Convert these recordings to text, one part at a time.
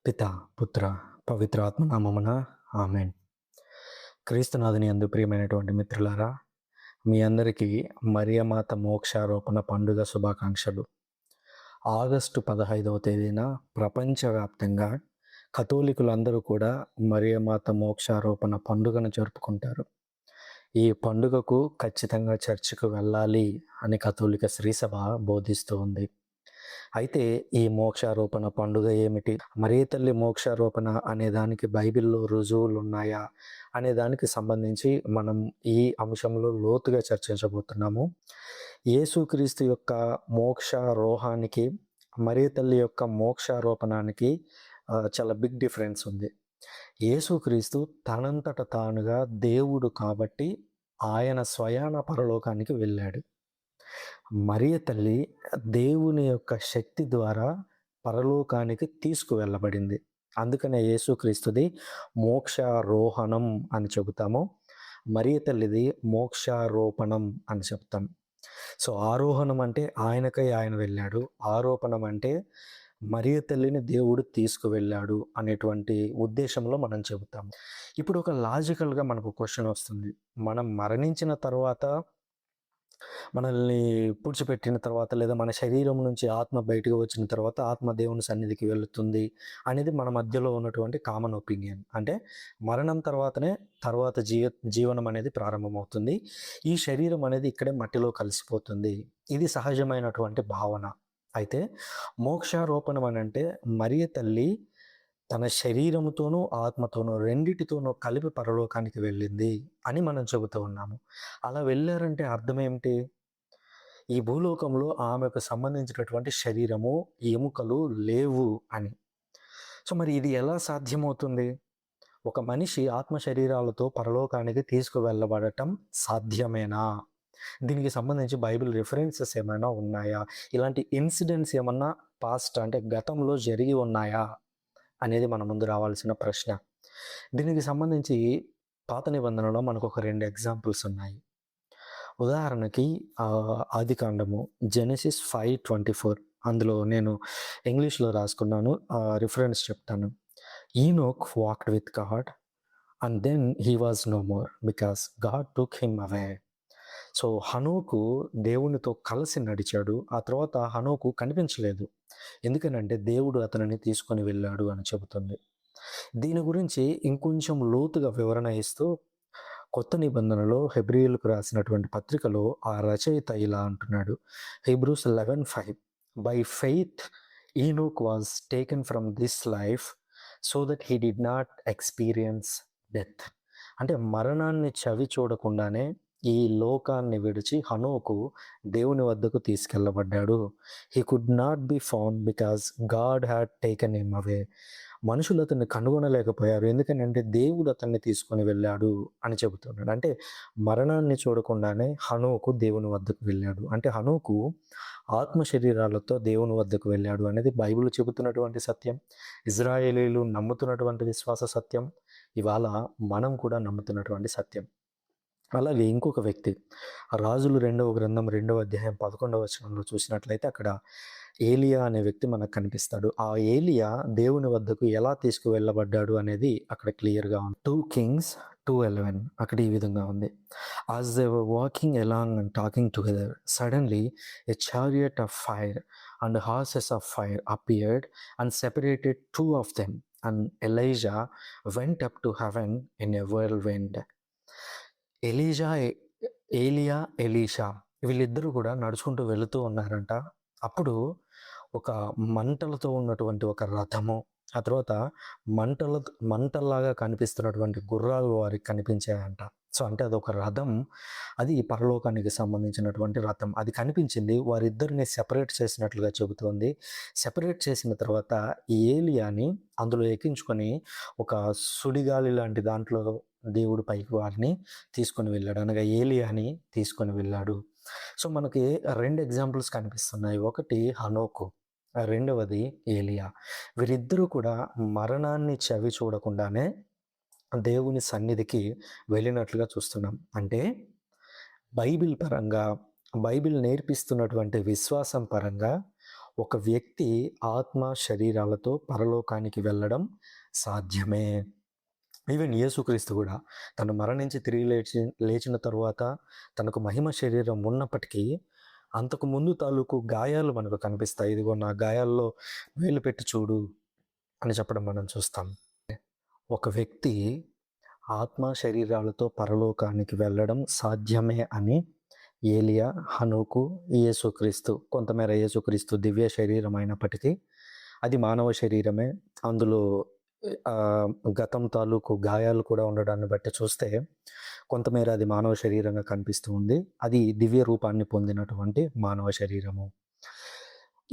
పిత, పుత్ర, పవిత్రాత్మ నామమున ఆమేన్. క్రీస్తునాథుని యందు ప్రియమైనటువంటి మిత్రులారా, మీ అందరికీ మరియమాత మోక్షారోపణ పండుగ శుభాకాంక్షలు. ఆగస్టు 15వ తేదీన ప్రపంచవ్యాప్తంగా కథోలికులందరూ కూడా మరియమాత మోక్షారోపణ పండుగను జరుపుకుంటారు. ఈ పండుగకు ఖచ్చితంగా చర్చికి వెళ్ళాలి అని కథోలిక శ్రీసభ బోధిస్తూ ఉంది. అయితే ఈ మోక్షారోపణ పండుగ ఏమిటి? మరియ తల్లి మోక్షారోపణ అనే దానికి బైబిల్‌లో రుజువులున్నాయా? అనే దానికి సంబంధించి మనం ఈ అంశంలో లోతుగా చర్చించబోతున్నాము. యేసుక్రీస్తు యొక్క మోక్షారోహానికి, మరియ తల్లి యొక్క మోక్షారోపణానికి చాలా బిగ్ డిఫరెన్స్ ఉంది. యేసుక్రీస్తు తనంతట తానుగా దేవుడు కాబట్టి ఆయన స్వయాన పరలోకానికి వెళ్ళాడు. మరియ తల్లి దేవుని యొక్క శక్తి ద్వారా పరలోకానికి తీసుకువెళ్ళబడింది. అందుకనే యేసుక్రీస్తుది మోక్షారోహణం అని చెబుతాము. మరియ తల్లిది మోక్షారోపణం అని చెప్తాం. సో ఆరోహణం అంటే ఆయనకై ఆయన వెళ్ళాడు. ఆరోపణం అంటే మరియ తల్లిని దేవుడు తీసుకువెళ్ళాడు అనేటువంటి ఉద్దేశంలో మనం చెబుతాం. ఇప్పుడు ఒక లాజికల్‌గా మనకు క్వెషన్ వస్తుంది. మనం మరణించిన తర్వాత, మనల్ని పూడ్చిపెట్టిన తర్వాత, లేదా మన శరీరం నుంచి ఆత్మ బయటకు వచ్చిన తర్వాత ఆత్మ దేవుని సన్నిధికి వెళుతుంది అనేది మన మధ్యలో ఉన్నటువంటి కామన్ ఒపీనియన్. అంటే మరణం తర్వాతనే జీవనం అనేది ప్రారంభమవుతుంది. ఈ శరీరం అనేది ఇక్కడే మట్టిలో కలిసిపోతుంది. ఇది సహజమైనటువంటి భావన. అయితే మోక్షారోపణం అనంటే మరియ తల్లి తన శరీరముతోనూ ఆత్మతోనూ రెండిటితోనూ కలిపి పరలోకానికి వెళ్ళింది అని మనం చెబుతూ ఉన్నాము. అలా వెళ్ళారంటే అర్థం ఏమిటి? ఈ భూలోకంలో ఆమెకు సంబంధించినటువంటి శరీరము, ఎముకలు లేవు అని. సో మరి ఇది ఎలా సాధ్యమవుతుంది? ఒక మనిషి ఆత్మ శరీరాలతో పరలోకానికి తీసుకువెళ్ళబడటం సాధ్యమేనా? దీనికి సంబంధించి బైబిల్ రిఫరెన్సెస్ ఏమైనా ఉన్నాయా? ఇలాంటి ఇన్సిడెంట్స్ ఏమన్నా పాస్ట్ అంటే గతంలో జరిగి ఉన్నాయా? అనేది మన ముందు రావాల్సిన ప్రశ్న. దీనికి సంబంధించి పాత నిబంధనలో మనకు ఒక 2 ఎగ్జాంపుల్స్ ఉన్నాయి. ఉదాహరణకి ఆదికాండము జెనెసిస్ 5:24 అందులో నేను ఇంగ్లీష్‌లో రాసుకున్నాను. రిఫరెన్స్ చెప్తాను. Enoch walked with God and then he was no more because God took him away. So హనోకు దేవునితో కలిసి నడిచాడు. ఆ తర్వాత హనోకు కనిపించలేదు. ఎందుకనంటే దేవుడు అతనిని తీసుకొని వెళ్ళాడు అని చెబుతుంది. దీని గురించి ఇంకొంచెం లోతుగా వివరణ ఇస్తూ కొత్త నిబంధనలో హెబ్రీయులకు రాసినటువంటి పత్రికలో ఆ రచయిత ఇలా అంటున్నాడు. Hebrews 11:5 by faith Enoch was taken from this life so that he did not experience death. అంటే మరణాన్ని చవి చూడకుండానే ఈ లోకాన్ని విడిచి హనోకు దేవుని వద్దకు తీసుకెళ్ళబడ్డాడు. He could not be found because God had taken him away. మనుషులు అతన్ని కనుగొనలేకపోయారు. ఎందుకంటే దేవుడు అతన్ని తీసుకొని వెళ్ళాడు అని చెబుతున్నాడు. అంటే మరణాన్ని చూడకుండానే హనోకు దేవుని వద్దకు వెళ్ళాడు. అంటే హనోకు ఆత్మ శరీరాలతో దేవుని వద్దకు వెళ్ళాడు అనేది బైబిల్ చెబుతున్నటువంటి సత్యం. ఇజ్రాయేలీలు నమ్ముతున్నటువంటి విశ్వాస సత్యం. ఇవాళ మనం కూడా నమ్ముతున్నటువంటి సత్యం. అలాగే ఇంకొక వ్యక్తి రాజులు 2వ గ్రంథం 2వ అధ్యాయం 11వ వచనంలో చూసినట్లయితే అక్కడ ఏలియా అనే వ్యక్తి మనకు కనిపిస్తాడు. ఆ ఏలియా దేవుని వద్దకు ఎలా తీసుకువెళ్ళబడ్డాడు అనేది అక్కడ క్లియర్గా ఉంది. 2 Kings 2:11 అక్కడ ఈ విధంగా ఉంది. As they were walking along and talking together, suddenly a chariot of fire and horses of fire appeared and separated two of them, and Elijah went up to heaven in a whirlwind. ఏలియా, Elisha వీళ్ళిద్దరూ కూడా నడుచుకుంటూ వెళుతూ ఉన్నారంట. అప్పుడు ఒక మంటలతో ఉన్నటువంటి ఒక రథము, ఆ తర్వాత మంటల్లాగా కనిపిస్తున్నటువంటి గుర్రాలు వారికి కనిపించాయంట. సో అంటే అదొక రథం, అది పరలోకానికి సంబంధించినటువంటి రథం. అది కనిపించింది. వారిద్దరిని సెపరేట్ చేసినట్లుగా చెబుతోంది. సెపరేట్ చేసిన తర్వాత ఏలియాని అందులో ఎక్కించుకొని ఒక సుడిగాలి లాంటి దాంట్లో దేవుడు పైకి వారిని తీసుకొని వెళ్ళాడు. అనగా ఏలియాని తీసుకొని వెళ్ళాడు. సో మనకి 2 ఎగ్జాంపుల్స్ కనిపిస్తున్నాయి. ఒకటి హనోకు, రెండవది ఏలియా. వీరిద్దరూ కూడా మరణాన్ని చవి చూడకుండానే దేవుని సన్నిధికి వెళ్ళినట్లుగా చూస్తున్నాం. అంటే బైబిల్ పరంగా, బైబిల్ నేర్పిస్తున్నటువంటి విశ్వాసం పరంగా ఒక వ్యక్తి ఆత్మ శరీరాలతో పరలోకానికి వెళ్ళడం సాధ్యమే. ఈవెన్ యేసుక్రీస్తు కూడా తను మరణించి తిరిగి లేచిన తరువాత తనకు మహిమ శరీరం ఉన్నప్పటికీ అంతకు ముందు తాలూకు గాయాలు మనకు కనిపిస్తాయి. ఇదిగో నా గాయాల్లో వేలు పెట్టి చూడు అని చెప్పడం మనం చూస్తాం. ఒక వ్యక్తి ఆత్మ శరీరాలతో పరలోకానికి వెళ్ళడం సాధ్యమే అని ఏలియా, హనోకు, యేసుక్రీస్తు, కొంతమేర యేసుక్రీస్తు దివ్య శరీరం అయినప్పటికీ అది మానవ శరీరమే. అందులో గతం తాలూకు గాయాలు కూడా ఉండడాన్ని బట్టి చూస్తే కొంతమేర అది మానవ శరీరంగా కనిపిస్తూ ఉంది. అది దివ్య రూపాన్ని పొందినటువంటి మానవ శరీరము.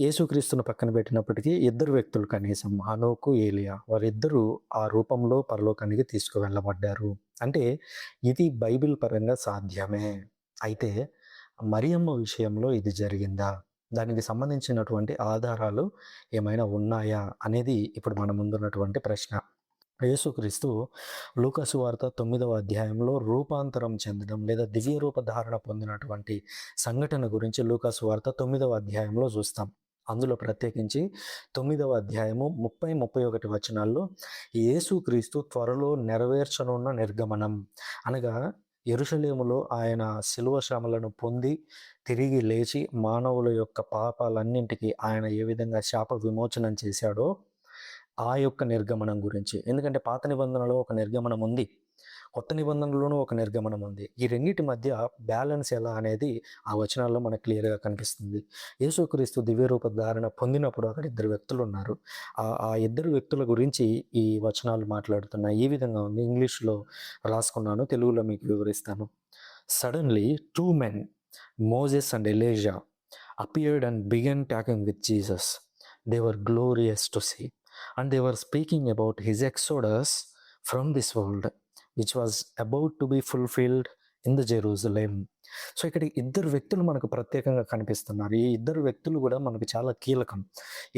యేసుక్రీస్తును పక్కన పెట్టినప్పటికీ ఇద్దరు వ్యక్తులు, కనీసం హనోకు, ఏలియా, వారిద్దరూ ఆ రూపంలో పరలోకానికి తీసుకువెళ్ళబడ్డారు. అంటే ఇది బైబిల్ పరంగా సాధ్యమే. అయితే మరియమ్మ విషయంలో ఇది జరిగిందా? దానికి సంబంధించినటువంటి ఆధారాలు ఏమైనా ఉన్నాయా అనేది ఇప్పుడు మన ముందున్నటువంటి ప్రశ్న. యేసుక్రీస్తు లూకా సువార్త 9వ అధ్యాయంలో రూపాంతరం చెందడం లేదా దివ్య రూప ధారణ పొందినటువంటి సంఘటన గురించి లూకా సువార్త 9వ అధ్యాయంలో చూస్తాం. అందులో ప్రత్యేకించి 9వ అధ్యాయము 30-31 వచనాల్లో యేసుక్రీస్తు త్వరలో నెరవేర్చనున్న నిర్గమనం, అనగా యెరూషలేములో ఆయన శిలువ శ్రమలను పొంది తిరిగి లేచి మానవుల యొక్క పాపాలన్నింటికి ఆయన ఏ విధంగా శాప విమోచనం చేశాడో ఆ యొక్క నిర్గమనం గురించి. ఎందుకంటే పాత నిబంధనలో ఒక నిర్గమనం ఉంది, కొత్త నిబంధనలోనూ ఒక నిర్గమనం ఉంది. ఈ రెండింటి మధ్య బ్యాలెన్స్ ఎలా అనేది ఆ వచనాల్లో మనకు క్లియర్గా కనిపిస్తుంది. యేసుక్రీస్తు దివ్యరూప ధారణ పొందినప్పుడు అక్కడ ఇద్దరు వ్యక్తులు ఉన్నారు. ఆ ఇద్దరు వ్యక్తుల గురించి ఈ వచనాలు మాట్లాడుతున్నాయి. ఈ విధంగా ఉంది. ఇంగ్లీష్లో రాసుకున్నాను, తెలుగులో మీకు వివరిస్తాను. Suddenly 2 men, Moses and Elijah, appeared and began talking with Jesus. They were glorious to see, and they were speaking about his exodus from this world, which was about to be fulfilled in the Jerusalem. So ఇక్కడ ఇద్దరు వ్యక్తులు మనకు ప్రత్యేకంగా కనిపిస్తున్నారు. ఈ ఇద్దరు వ్యక్తులు కూడా మనకు చాలా కీలకం.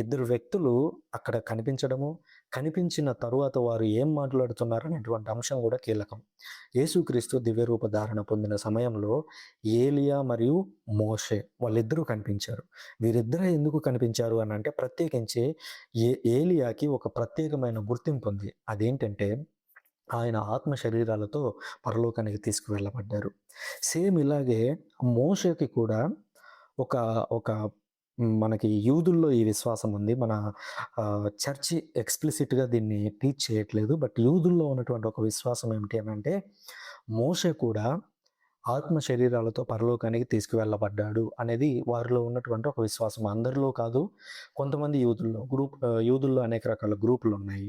ఇద్దరు వ్యక్తులు అక్కడ కనిపించడము, కనిపించిన తరువాత వారు ఏం మాట్లాడుతున్నారు అనేటువంటి అంశం కూడా కీలకం. యేసుక్రీస్తు దివ్యరూప ధారణ పొందిన సమయంలో ఏలియా మరియు మోషే వాళ్ళిద్దరూ కనిపించారు. వీరిద్దరే ఎందుకు కనిపించారు అని అంటే, ప్రత్యేకించి ఏలియాకి ఒక ప్రత్యేకమైన గుర్తింపు ఉంది. అదేంటంటే ఆయన ఆత్మ శరీరాలతో పరలోకానికి తీసుకువెళ్ళబడ్డారు. సేమ్ ఇలాగే మోషేకి కూడా ఒక ఒక మనకి యూదుల్లో ఈ విశ్వాసం ఉంది. మన చర్చి ఎక్స్ప్లిసిట్గా దీన్ని టీచ్ చేయట్లేదు. బట్ యూదుల్లో ఉన్నటువంటి ఒక విశ్వాసం ఏమిటి అని అంటే, మోషే కూడా ఆత్మ శరీరాలతో పరలోకానికి తీసుకువెళ్ళబడ్డాడు అనేది వారిలో ఉన్నటువంటి ఒక విశ్వాసం. అందరిలో కాదు, కొంతమంది యూదుల్లో అనేక రకాల గ్రూపులు ఉన్నాయి.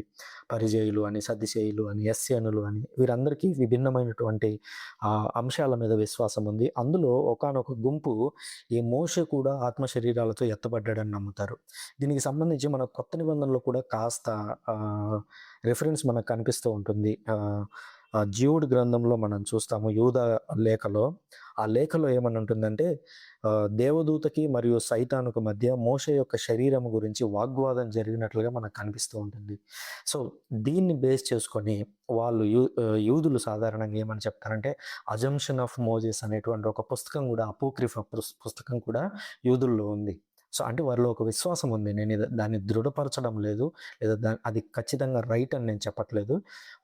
పరిజేయులు అని, సద్దుసేయులు అని, ఎస్సేనులు అని, వీరందరికీ విభిన్నమైనటువంటి అంశాల మీద విశ్వాసం ఉంది. అందులో ఒకానొక గుంపు ఈ మోషే కూడా ఆత్మ శరీరాలతో ఎత్తబడ్డాడని నమ్ముతారు. దీనికి సంబంధించి మన కొత్త నిబంధనలో కూడా కాస్త రిఫరెన్స్ మనకు కనిపిస్తూ ఉంటుంది. జ్యూడ్ గ్రంథంలో మనం చూస్తాము, యూదా లేఖలో. ఆ లేఖలో ఏమని ఉంటుందంటే, దేవదూతకి మరియు సైతానుకు మధ్య మోషే యొక్క శరీరం గురించి వాగ్వాదం జరిగినట్లుగా మనకు కనిపిస్తూ ఉంటుంది. సో దీన్ని బేస్ చేసుకొని వాళ్ళు యూదులు సాధారణంగా ఏమని చెప్తారంటే, అజంప్షన్ ఆఫ్ మోజెస్ అనేటువంటి ఒక పుస్తకం కూడా, అపోక్రిఫ పుస్తకం కూడా యూదుల్లో ఉంది. సో అంటే వారిలో ఒక విశ్వాసం ఉంది. నేను దాన్ని దృఢపరచడం లేదు, లేదా అది ఖచ్చితంగా రైట్ అని నేను చెప్పట్లేదు.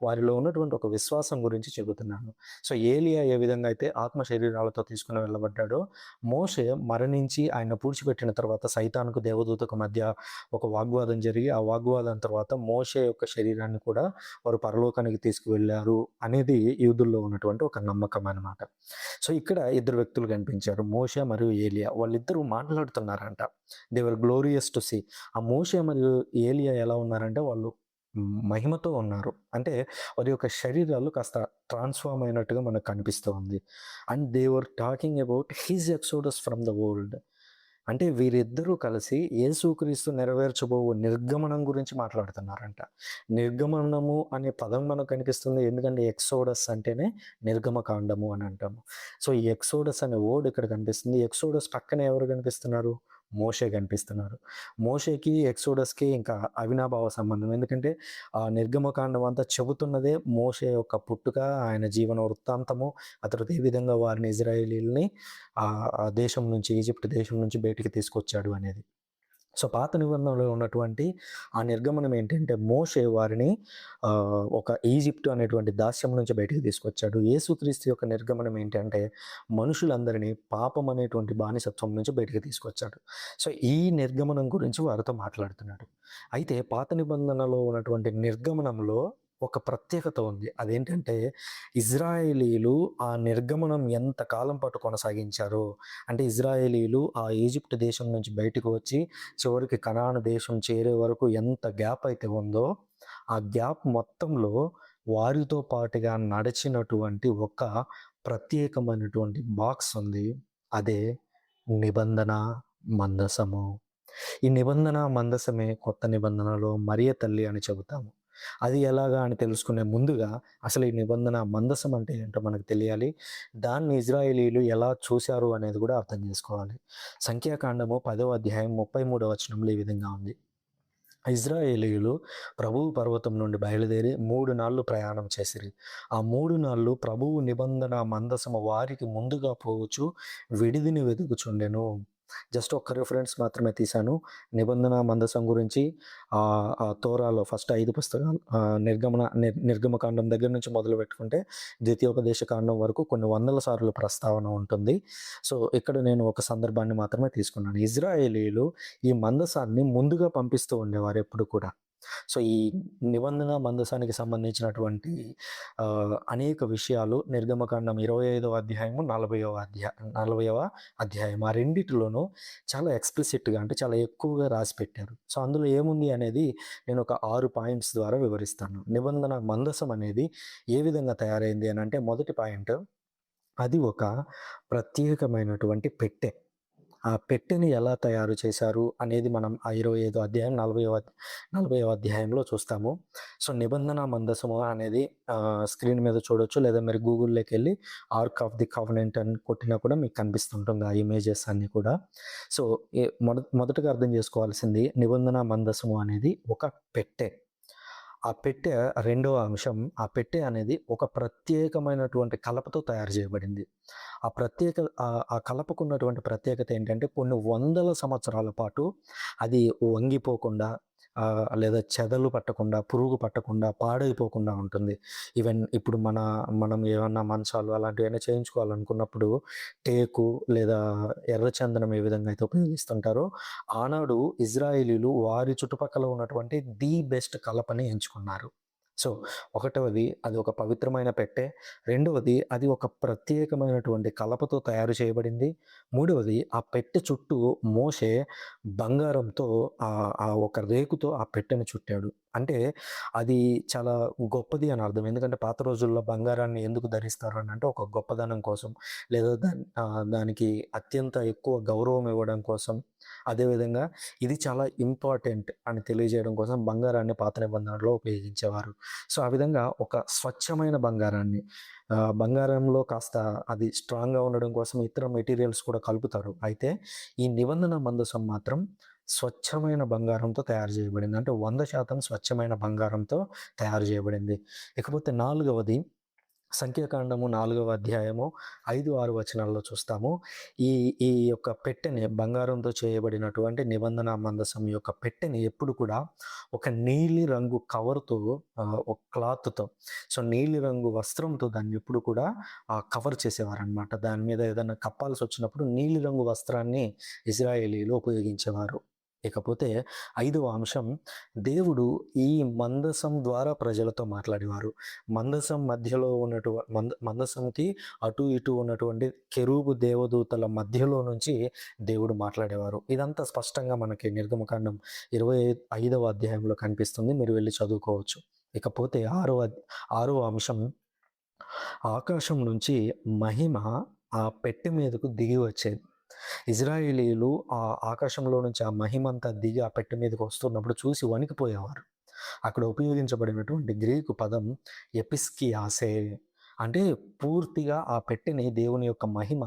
వారిలో ఉన్నటువంటి ఒక విశ్వాసం గురించి చెబుతున్నాను. సో ఏలియా ఏ విధంగా అయితే ఆత్మ శరీరాలతో తీసుకుని వెళ్ళబడ్డాడో, మోషే మరణించి ఆయన పూడ్చిపెట్టిన తర్వాత సైతానుకు దేవదూతకు మధ్య ఒక వాగ్వాదం జరిగి, ఆ వాగ్వాదం తర్వాత మోషే యొక్క శరీరాన్ని కూడా వారు పరలోకానికి తీసుకువెళ్ళారు అనేది యూదుల్లో ఉన్నటువంటి ఒక నమ్మకం అన్నమాట. సో ఇక్కడ ఇద్దరు వ్యక్తులు కనిపించారు, మోషే మరియు ఏలియా. వాళ్ళిద్దరూ మాట్లాడుతున్నారంట. They were glorious to see. ఆ మోషే మరియు ఏలియా ఎలా ఉన్నారంటే, వాళ్ళు మహిమతో ఉన్నారు. అంటే వారి యొక్క శరీరాలు కాస్త ట్రాన్స్ఫార్మ్ అయినట్టుగా మనకు కనిపిస్తూ ఉంది. And they were talking about his exodus from the world. అంటే వీరిద్దరూ కలిసి యేసుక్రీస్తు నెరవేర్చబో నిర్గమనం గురించి మాట్లాడుతున్నారంట. నిర్గమనము అనే పదం మనకు కనిపిస్తుంది, ఎందుకంటే ఎక్సోడస్ అంటేనే నిర్గమకాండము అని అంటాము. సో ఈ ఎక్సోడస్ అనే వర్డ్ ఇక్కడ కనిపిస్తుంది. ఎక్సోడస్ పక్కనే ఎవరు కనిపిస్తున్నారు? మోషే కనిపిస్తున్నారు. మోషేకి ఎక్సోడస్కి ఇంకా అవినాభావ సంబంధం. ఎందుకంటే ఆ నిర్గమకాండం అంతా చెబుతున్నదే మోషే యొక్క పుట్టుక, ఆయన జీవన వృత్తాంతము, ఆ తర్వాత ఏ విధంగా వారిని ఇజ్రాయేలీల్ని ఆ దేశం నుంచి, ఈజిప్ట్ దేశం నుంచి బయటికి తీసుకొచ్చాడు అనేది. సో, పాత నిబంధనలో ఉన్నటువంటి ఆ నిర్గమనం ఏంటంటే, మోషే వారిని ఒక ఈజిప్ట్ అనేటువంటి దాస్యం నుంచి బయటికి తీసుకొచ్చాడు. యేసుక్రీస్తు యొక్క నిర్గమనం ఏంటంటే, మనుషులందరినీ పాపం అనేటువంటి బానిసత్వం నుంచి బయటికి తీసుకొచ్చాడు. సో, ఈ నిర్గమనం గురించి వారితో మాట్లాడుతున్నాడు. అయితే పాత నిబంధనలో ఉన్నటువంటి నిర్గమనంలో ఒక ప్రత్యేకత ఉంది. అదేంటంటే, ఇజ్రాయేలీలు ఆ నిర్గమనం ఎంత కాలం పాటు కొనసాగించారో, అంటే ఇజ్రాయేలీలు ఆ ఈజిప్ట్ దేశం నుంచి బయటకు వచ్చి చివరికి కనాను దేశం చేరే వరకు ఎంత గ్యాప్ అయితే ఉందో, ఆ గ్యాప్ మొత్తంలో వారితో పాటుగా నడిచినటువంటి ఒక ప్రత్యేకమైనటువంటి బాక్స్ ఉంది. అదే నిబంధన మందసము. ఈ నిబంధన మందసమే కొత్త నిబంధనలో మరియ తల్లి అని చెబుతాము. అది ఎలాగా అని తెలుసుకునే ముందుగా అసలు ఈ నిబంధన మందసం అంటే ఏంటో మనకు తెలియాలి. దాన్ని ఇజ్రాయేలీలు ఎలా చూశారు అనేది కూడా అర్థం చేసుకోవాలి. సంఖ్యాకాండము 10వ అధ్యాయం 33వ వచనంలో ఈ విధంగా ఉంది. ఇజ్రాయేలీయులు ప్రభువు పర్వతం నుండి బయలుదేరి 3 నాళ్ళు ప్రయాణం చేసిరి. ఆ 3 నాళ్ళు ప్రభువు నిబంధన మందసము వారికి ముందుగా పోవచ్చు విడిదిని వెతుకుచుండెను. జస్ట్ ఒక్క రిఫరెన్స్ మాత్రమే తీశాను. నిబంధన మందసం గురించి తోరాలో ఫస్ట్ 5 పుస్తకాలు నిర్గమకాండం దగ్గర నుంచి మొదలుపెట్టుకుంటే ద్వితీయోపదేశ కాండం వరకు కొన్ని వందల సార్లు ప్రస్తావన ఉంటుంది. సో, ఇక్కడ నేను ఒక సందర్భాన్ని మాత్రమే తీసుకున్నాను. ఇజ్రాయేలీయులు ఈ మందసాన్ని ముందుగా పంపిస్తూ ఉండేవారు ఎప్పుడు కూడా. సో, ఈ నిబంధన మందసానికి సంబంధించినటువంటి అనేక విషయాలు నిర్గమకాండం 25వ అధ్యాయము, 40వ అధ్యాయం ఆ రెండిటిలోనూ చాలా ఎక్స్‌ప్లిసిట్‌గా అంటే చాలా ఎక్కువగా రాసి పెట్టారు. సో, అందులో ఏముంది అనేది నేను ఒక 6 పాయింట్స్ ద్వారా వివరిస్తాను. నిబంధన మందసం అనేది ఏ విధంగా తయారైంది అనంటే, మొదటి పాయింట్, అది ఒక ప్రత్యేకమైనటువంటి పెట్టె. ఆ పెట్టెని ఎలా తయారు చేశారు అనేది మనం ఆ 25వ అధ్యాయం 40వ అధ్యాయంలో చూస్తాము. సో, నిబంధన మందసము అనేది స్క్రీన్ మీద చూడొచ్చు, లేదా మీరు గూగుల్‌లోకెళ్ళి ఆర్క్ ఆఫ్ ది కవెనెంట్ అని కొట్టినా కూడా మీకు కనిపిస్తుంటుంది ఆ ఇమేజెస్ అన్నీ కూడా. సో, మొదటగా అర్థం చేసుకోవాల్సింది, నిబంధన మందసము అనేది ఒక పెట్టె. ఆ పెట్టె రెండవ అంశం, ఆ పెట్టె అనేది ఒక ప్రత్యేకమైనటువంటి కలపతో తయారు చేయబడింది. ఆ కలపకున్నటువంటి ప్రత్యేకత ఏంటంటే, కొన్ని వందల సంవత్సరాల పాటు అది వంగిపోకుండా, లేదా చెదలు పట్టకుండా, పురుగు పట్టకుండా, పాడైపోకుండా ఉంటుంది. ఈవెన్ ఇప్పుడు మనం ఏమన్నా మంచాలు అలాంటివన్నీ చేయించుకోవాలనుకున్నప్పుడు టేకు లేదా ఎర్రచందనం ఏ విధంగా అయితే ఉపయోగిస్తుంటారో, ఆనాడు ఇజ్రాయేలీలు వారి చుట్టుపక్కల ఉన్నటువంటి ది బెస్ట్ కలపని ఎంచుకున్నారు. సో, ఒకటవది అది ఒక పవిత్రమైన పెట్టె. రెండవది అది ఒక ప్రత్యేకమైనటువంటి కలపతో తయారు చేయబడింది. మూడవది ఆ పెట్టె చుట్టూ మోషే బంగారంతో ఆ ఒక రేకుతో ఆ పెట్టెను చుట్టాడు. అంటే అది చాలా గొప్పది అని అర్థం. ఎందుకంటే పాత రోజుల్లో బంగారాన్ని ఎందుకు ధరిస్తారు అనంటే ఒక గొప్పదనం కోసం, లేదా దానికి అత్యంత ఎక్కువ గౌరవం ఇవ్వడం కోసం. అదేవిధంగా ఇది చాలా ఇంపార్టెంట్ అని తెలియజేయడం కోసం బంగారాన్ని పాత నిబంధనలో ఉపయోగించేవారు. సో, ఆ విధంగా ఒక స్వచ్ఛమైన బంగారాన్ని, బంగారంలో కాస్త అది స్ట్రాంగ్‌గా ఉండడం కోసం ఇతర మెటీరియల్స్ కూడా కలుపుతారు. అయితే ఈ నిబంధన మందసం మాత్రం స్వచ్ఛమైన బంగారంతో తయారు చేయబడింది. అంటే 100% స్వచ్ఛమైన బంగారంతో తయారు చేయబడింది. ఇకపోతే నాలుగవది, సంఖ్యాకాండము 4వ అధ్యాయము 5, 6 వచనాల్లో చూస్తాము. ఈ ఈ యొక్క పెట్టెని, బంగారంతో చేయబడినటువంటి నిబంధన మందసం యొక్క పెట్టెని ఎప్పుడు కూడా ఒక నీలి రంగు కవర్‌తో, ఒక క్లాత్‌తో, సో, నీలి రంగు వస్త్రంతో దాన్ని ఎప్పుడు కూడా కవర్ చేసేవారనమాట. దాని మీద ఏదైనా కప్పాల్సొచ్చినప్పుడు నీలి రంగు వస్త్రాన్ని ఇజ్రాయేలీలు ఉపయోగించేవారు. ఇకపోతే ఐదవ అంశం, దేవుడు ఈ మందసం ద్వారా ప్రజలతో మాట్లాడేవారు. మందసం మధ్యలో మందసంకి అటు ఇటు ఉన్నటువంటి కెరూబు దేవదూతల మధ్యలో నుంచి దేవుడు మాట్లాడేవారు. ఇదంతా స్పష్టంగా మనకి నిర్గమకాండం 25వ అధ్యాయంలో కనిపిస్తుంది. మీరు వెళ్ళి చదువుకోవచ్చు. ఇకపోతే ఆరవ అంశం, ఆకాశం నుంచి మహిమ ఆ పెట్టె మీదకు దిగి వచ్చేది. ఇజ్రాయేలీయులు ఆ ఆకాశంలో నుంచి ఆ మహిమంతా దిగి ఆ పెట్టె మీదకి వస్తున్నప్పుడు చూసి వణికిపోయేవారు. అక్కడ ఉపయోగించబడినటువంటి గ్రీకు పదం ఎపిస్కియాసే. అంటే పూర్తిగా ఆ పెట్టెని దేవుని యొక్క మహిమ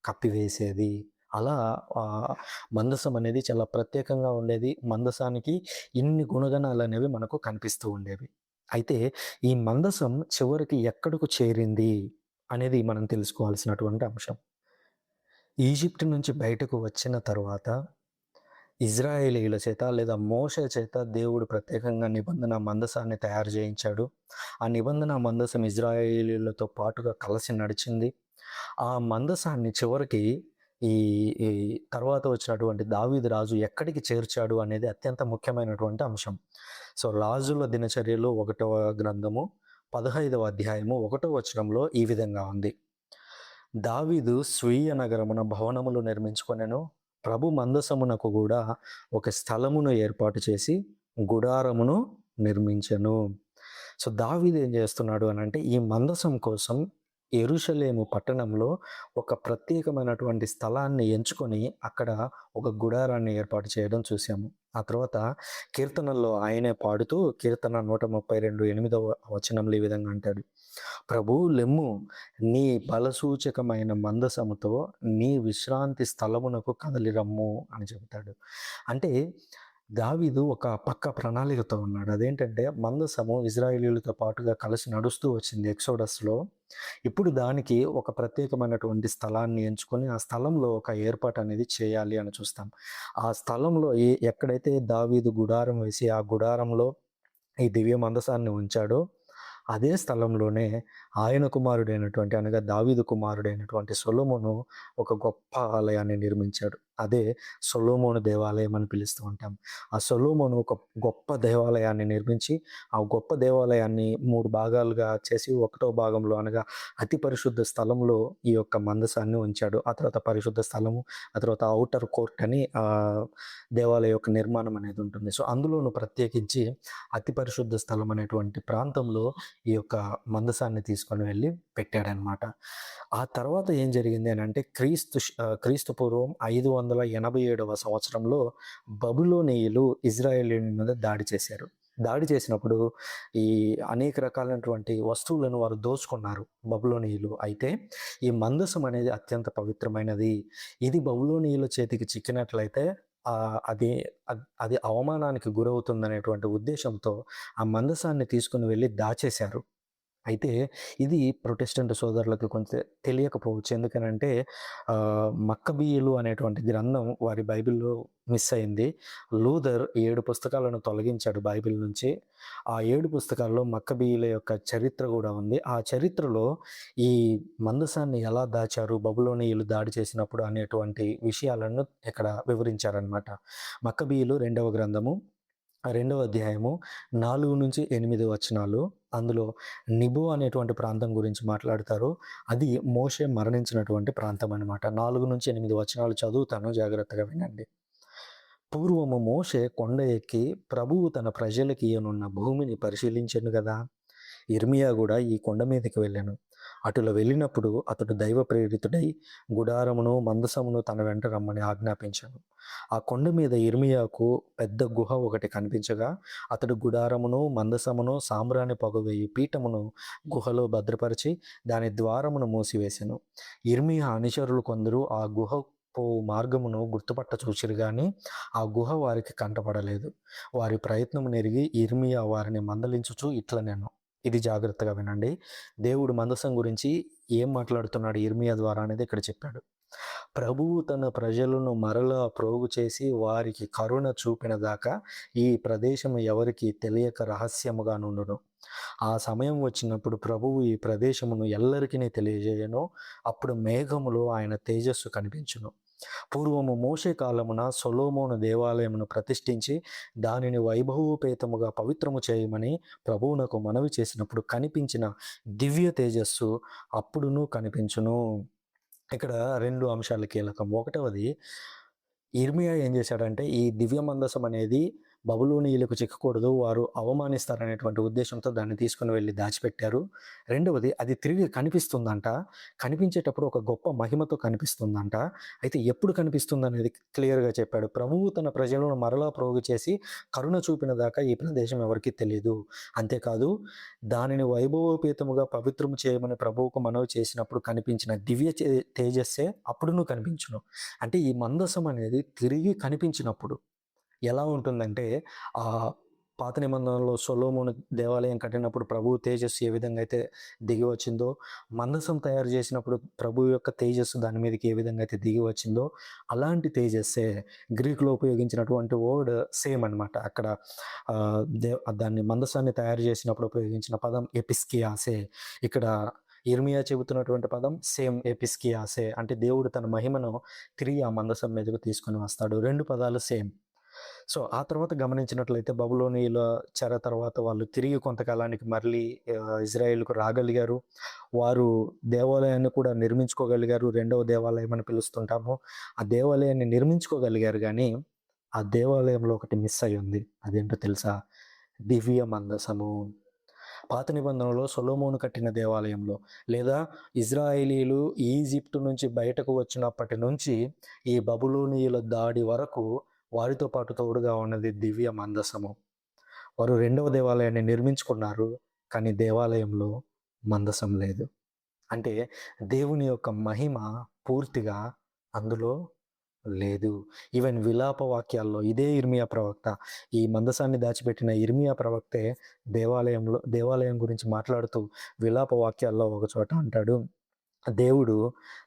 కప్పివేసేది. అలా మందసం అనేది చాలా ప్రత్యేకంగా ఉండేది. మందసానికి ఇన్ని గుణగణాలనేవి మనకు కనిపిస్తూ ఉండేవి. అయితే ఈ మందసం చివరికి ఎక్కడకు చేరింది అనేది మనం తెలుసుకోవాల్సినటువంటి అంశం. ఈజిప్ట్ నుంచి బయటకు వచ్చిన తరువాత ఇజ్రాయేలీయుల చేత లేదా మోషే చేత దేవుడు ప్రత్యేకంగా నిబంధన మందసాన్ని తయారు చేయించాడు. ఆ నిబంధన మందసం ఇజ్రాయేలీయులతో పాటుగా కలిసి నడిచింది. ఆ మందసాన్ని చివరికి ఈ ఈ తర్వాత వచ్చినటువంటి దావీదు రాజు ఎక్కడికి చేర్చాడు అనేది అత్యంత ముఖ్యమైనటువంటి అంశం. సో, రాజుల దినచర్యలు 1వ గ్రంథము 15వ అధ్యాయము 1వ వచనంలో ఈ విధంగా ఉంది. దావీదు స్వీయ నగరమున భవనములు నిర్మించుకొనెను. ప్రభు మందసమునకు కూడా ఒక స్థలమును ఏర్పాటు చేసి గుడారమును నిర్మించెను. సో, దావీదు ఏం చేస్తున్నాడు అనంటే ఈ మందసం కోసం యెరూషలేము పట్టణంలో ఒక ప్రత్యేకమైనటువంటి స్థలాన్ని ఎంచుకొని అక్కడ ఒక గుడారాన్ని ఏర్పాటు చేయడం చూసాము. ఆ తర్వాత కీర్తనల్లో ఆయనే పాడుతూ కీర్తన 132:8వ వచనంలో ఈ విధంగా అంటాడు. ప్రభువు లెమ్ము, నీ బలసూచకమైన మందసముతో నీ విశ్రాంతి స్థలమునకు కదలిరమ్ము అని చెబుతాడు. అంటే దావీదు ఒక పక్క ప్రణాళికతో ఉన్నాడు. అదేంటంటే మందసము ఇజ్రాయేలీయులతో పాటుగా కలిసి నడుస్తూ వచ్చింది ఎక్సోడస్‌లో. ఇప్పుడు దానికి ఒక ప్రత్యేకమైనటువంటి స్థలాన్ని ఎంచుకొని ఆ స్థలంలో ఒక ఏర్పాటు అనేది చేయాలి అని చూస్తాం. ఆ స్థలంలో ఎక్కడైతే దావీదు గుడారం వేసి ఆ గుడారంలో ఈ దివ్య మందసాన్ని ఉంచాడో అదే స్థలంలోనే ఆయన కుమారుడైనటువంటి అనగా దావీదు కుమారుడైనటువంటి సొలొమోను ఒక గొప్ప ఆలయాన్ని నిర్మించాడు. అదే సొలొమోను దేవాలయం అని పిలుస్తూ ఉంటాం. ఆ సొలొమోను ఒక గొప్ప దేవాలయాన్ని నిర్మించి ఆ గొప్ప దేవాలయాన్ని 3 భాగాలుగా చేసి ఒకటో భాగంలో అనగా అతి పరిశుద్ధ స్థలంలో ఈ యొక్క మందసాన్ని ఉంచాడు. ఆ తర్వాత పరిశుద్ధ స్థలము, ఆ తర్వాత ఔటర్ కోర్ట్ అని దేవాలయం యొక్క నిర్మాణం అనేది ఉంటుంది. సో, అందులోను ప్రత్యేకించి అతి పరిశుద్ధ స్థలం అనేటువంటి ప్రాంతంలో ఈ యొక్క మందసాన్ని తీసుకొని వెళ్ళి పెట్టాడనమాట. ఆ తర్వాత ఏం జరిగింది అనంటే క్రీస్తు పూర్వం 587వ సంవత్సరంలో బబులోనీయులు ఇజ్రాయేలీయుల మీద దాడి చేశారు. దాడి చేసినప్పుడు ఈ అనేక రకాలైనటువంటి వస్తువులను వారు దోచుకున్నారు బబులోనీయులు. అయితే ఈ మందసం అనేది అత్యంత పవిత్రమైనది. ఇది బబులోనీయుల చేతికి చిక్కినట్లయితే అది అది అవమానానికి గురవుతుందనేటువంటి ఉద్దేశంతో ఆ మందసాన్ని తీసుకొని వెళ్ళి దాచేశారు. అయితే ఇది ప్రొటెస్టెంట్ సోదరులకు కొంచెం తెలియకపోవచ్చు. ఎందుకనంటే మక్కబీయులు అనేటువంటి గ్రంథం వారి బైబిల్‌లో మిస్ అయింది. లూథర్ 7 పుస్తకాలను తొలగించాడు బైబిల్ నుంచి. ఆ 7 పుస్తకాల్లో మక్కబీయుల యొక్క చరిత్ర కూడా ఉంది. ఆ చరిత్రలో ఈ మందసాన్ని ఎలా దాచారు బబులోనీయులు దాడి చేసినప్పుడు అనేటువంటి విషయాలను ఇక్కడ వివరించారనమాట. మక్కబీయులు 2వ గ్రంథము 2వ అధ్యాయము 4-8 వచనాలు. అందులో నిబో అనేటువంటి ప్రాంతం గురించి మాట్లాడతారు. అది మోషే మరణించినటువంటి ప్రాంతం అనమాట. 4-8 వచనాలు చదువుతాను, జాగ్రత్తగా వినండి. పూర్వము మోషే కొండ ఎక్కి ప్రభువు తన ప్రజలకి ఇయ్యనున్న భూమిని పరిశీలించెను గదా! యిర్మీయా కూడా ఈ కొండ మీదకి వెళ్ళెను. అటుల వెళ్ళినప్పుడు అతడు దైవ ప్రేరితుడై గుడారమును మందసమును తన వెంట రమ్మని ఆజ్ఞాపించాను. ఆ కొండ మీద యిర్మీయాకు పెద్ద గుహ ఒకటి కనిపించగా అతడు గుడారమును మందసమును సాంబ్రాణి పొగవేయి పీఠమును గుహలో భద్రపరిచి దాని ద్వారమును మూసివేసెను. యిర్మీయా అనుచరులు కొందరు ఆ గుహ పోవు మార్గమును గుర్తుపట్ట చూచిరు గాని ఆ గుహ వారికి కంటపడలేదు. వారి ప్రయత్నము నెరిగి యిర్మీయా వారిని మందలించుచు ఇట్లనెను. ఇది జాగ్రత్తగా వినండి. దేవుడు మందసం గురించి ఏం మాట్లాడుతున్నాడు యిర్మీయా ద్వారా అనేది ఇక్కడ చెప్పాడు. ప్రభువు తన ప్రజలను మరలా ప్రోగు చేసి వారికి కరుణ చూపిన దాకా ఈ ప్రదేశం ఎవరికి తెలియక రహస్యముగా నుండును. ఆ సమయం వచ్చినప్పుడు ప్రభువు ఈ ప్రదేశమును ఎల్లరికీ తెలియజేయను. అప్పుడు మేఘములో ఆయన తేజస్సు కనిపించును. పూర్వము మోషే కాలమున సొలొమోను దేవాలయమును ప్రతిష్ఠించి దానిని వైభవోపేతముగా పవిత్రము చేయమని ప్రభువునకు మనవి చేసినప్పుడు కనిపించిన దివ్య తేజస్సు అప్పుడును కనిపించును. ఇక్కడ 2 అంశాలు కీలకం. ఒకటవది, యిర్మీయా ఏం చేశాడంటే ఈ దివ్య మందసం అనేది బబులోనీయులకు చిక్కకూడదు, వారు అవమానిస్తారనేటువంటి ఉద్దేశంతో దాన్ని తీసుకొని వెళ్ళి దాచిపెట్టారు. రెండవది, అది తిరిగి కనిపిస్తుందంట. కనిపించేటప్పుడు ఒక గొప్ప మహిమతో కనిపిస్తుందంట. అయితే ఎప్పుడు కనిపిస్తుందనేది క్లియర్‌గా చెప్పాడు. ప్రభువు తన ప్రజలను మరలా ప్రోగు చేసి కరుణ చూపిన దాకా ఈ ప్రదేశం ఎవరికీ తెలీదు. అంతేకాదు దానిని వైభవోపేతముగా పవిత్రము చేయమని ప్రభువుకు మనవి చేసినప్పుడు కనిపించిన దివ్య తేజస్సే అప్పుడును కనిపించును. అంటే ఈ మందసం అనేది తిరిగి కనిపించినప్పుడు ఎలా ఉంటుందంటే పాత నిబంధనలో సొలొమోను దేవాలయం కట్టినప్పుడు ప్రభువు తేజస్సు ఏ విధంగా అయితే దిగి వచ్చిందో, మందసం తయారు చేసినప్పుడు ప్రభువు యొక్క తేజస్సు దాని మీదకి ఏ విధంగా అయితే దిగి వచ్చిందో, అలాంటి తేజస్సే గ్రీకులో ఉపయోగించినటువంటి వర్డ్ సేమ్ అనమాట. అక్కడ దాన్ని మందసాన్ని తయారు చేసినప్పుడు ఉపయోగించిన పదం ఎపిస్కియాసే. ఇక్కడ ఇర్మియా చెబుతున్నటువంటి పదం సేమ్ ఎపిస్కియాసే. అంటే దేవుడు తన మహిమను తిరిగి ఆ మందసం మీదకు తీసుకొని వస్తాడు. 2 పదాలు సేమ్. సో, ఆ తర్వాత గమనించినట్లయితే బబులోనీయుల చెర తర్వాత వాళ్ళు తిరిగి కొంతకాలానికి మళ్ళీ ఇజ్రాయేలుకు రాగలిగారు. వారు దేవాలయాన్ని కూడా నిర్మించుకోగలిగారు. రెండవ దేవాలయం అని పిలుస్తుంటాము. ఆ దేవాలయాన్ని నిర్మించుకోగలిగారు గానీ, ఆ దేవాలయంలో ఒకటి మిస్ అయ్యుంది. అదేంటో తెలుసా? దివ్య మందసము. పాత నిబంధనలో సొలొమోను కట్టిన దేవాలయంలో, లేదా ఇజ్రాయేలీలు ఈజిప్టు నుంచి బయటకు వచ్చినప్పటి నుంచి ఈ బబులోనీయుల దాడి వరకు వారితో పాటు తోడుగా ఉన్నది దివ్య మందసము. వారు రెండవ దేవాలయాన్ని నిర్మించుకున్నారు, కానీ దేవాలయంలో మందసం లేదు. అంటే దేవుని యొక్క మహిమ పూర్తిగా అందులో లేదు. ఈవెన్ విలాప వాక్యాల్లో ఇదే ఇర్మియా ప్రవక్త, ఈ మందసాన్ని దాచిపెట్టిన ఇర్మియా ప్రవక్తే దేవాలయం గురించి మాట్లాడుతూ విలాప వాక్యాల్లో ఒక చోట అంటాడు, దేవుడు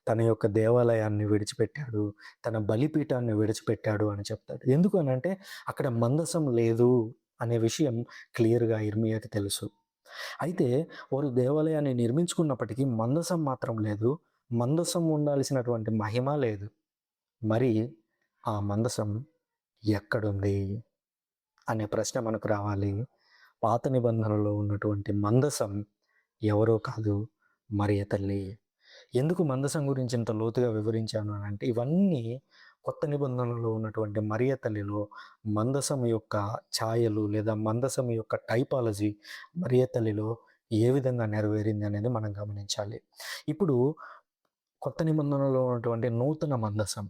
తన యొక్క దేవాలయాన్ని విడిచిపెట్టాడు, తన బలిపీఠాన్ని విడిచిపెట్టాడు అని చెప్తాడు. ఎందుకు అనంటే అక్కడ మందసం లేదు అనే విషయం క్లియర్‌గా ఇర్మియాకి తెలుసు. అయితే వారు దేవాలయాన్ని నిర్మించుకున్నప్పటికీ మందసం మాత్రం లేదు. మందసం ఉండాల్సినటువంటి మహిమ లేదు. మరి ఆ మందసం ఎక్కడుంది అనే ప్రశ్న మనకు రావాలి. పాత నిబంధనలో ఉన్నటువంటి మందసం ఎవరో కాదు, మరియ తల్లి. ఎందుకు మందసం గురించి ఇంత లోతుగా వివరించాను అనంటే, ఇవన్నీ కొత్త నిబంధనలో ఉన్నటువంటి మరియ తల్లిలో మందసం యొక్క ఛాయలు లేదా మందసం యొక్క టైపాలజీ మరియ తల్లిలో ఏ విధంగా నెరవేరింది అనేది మనం గమనించాలి. ఇప్పుడు కొత్త నిబంధనలో ఉన్నటువంటి నూతన మందసం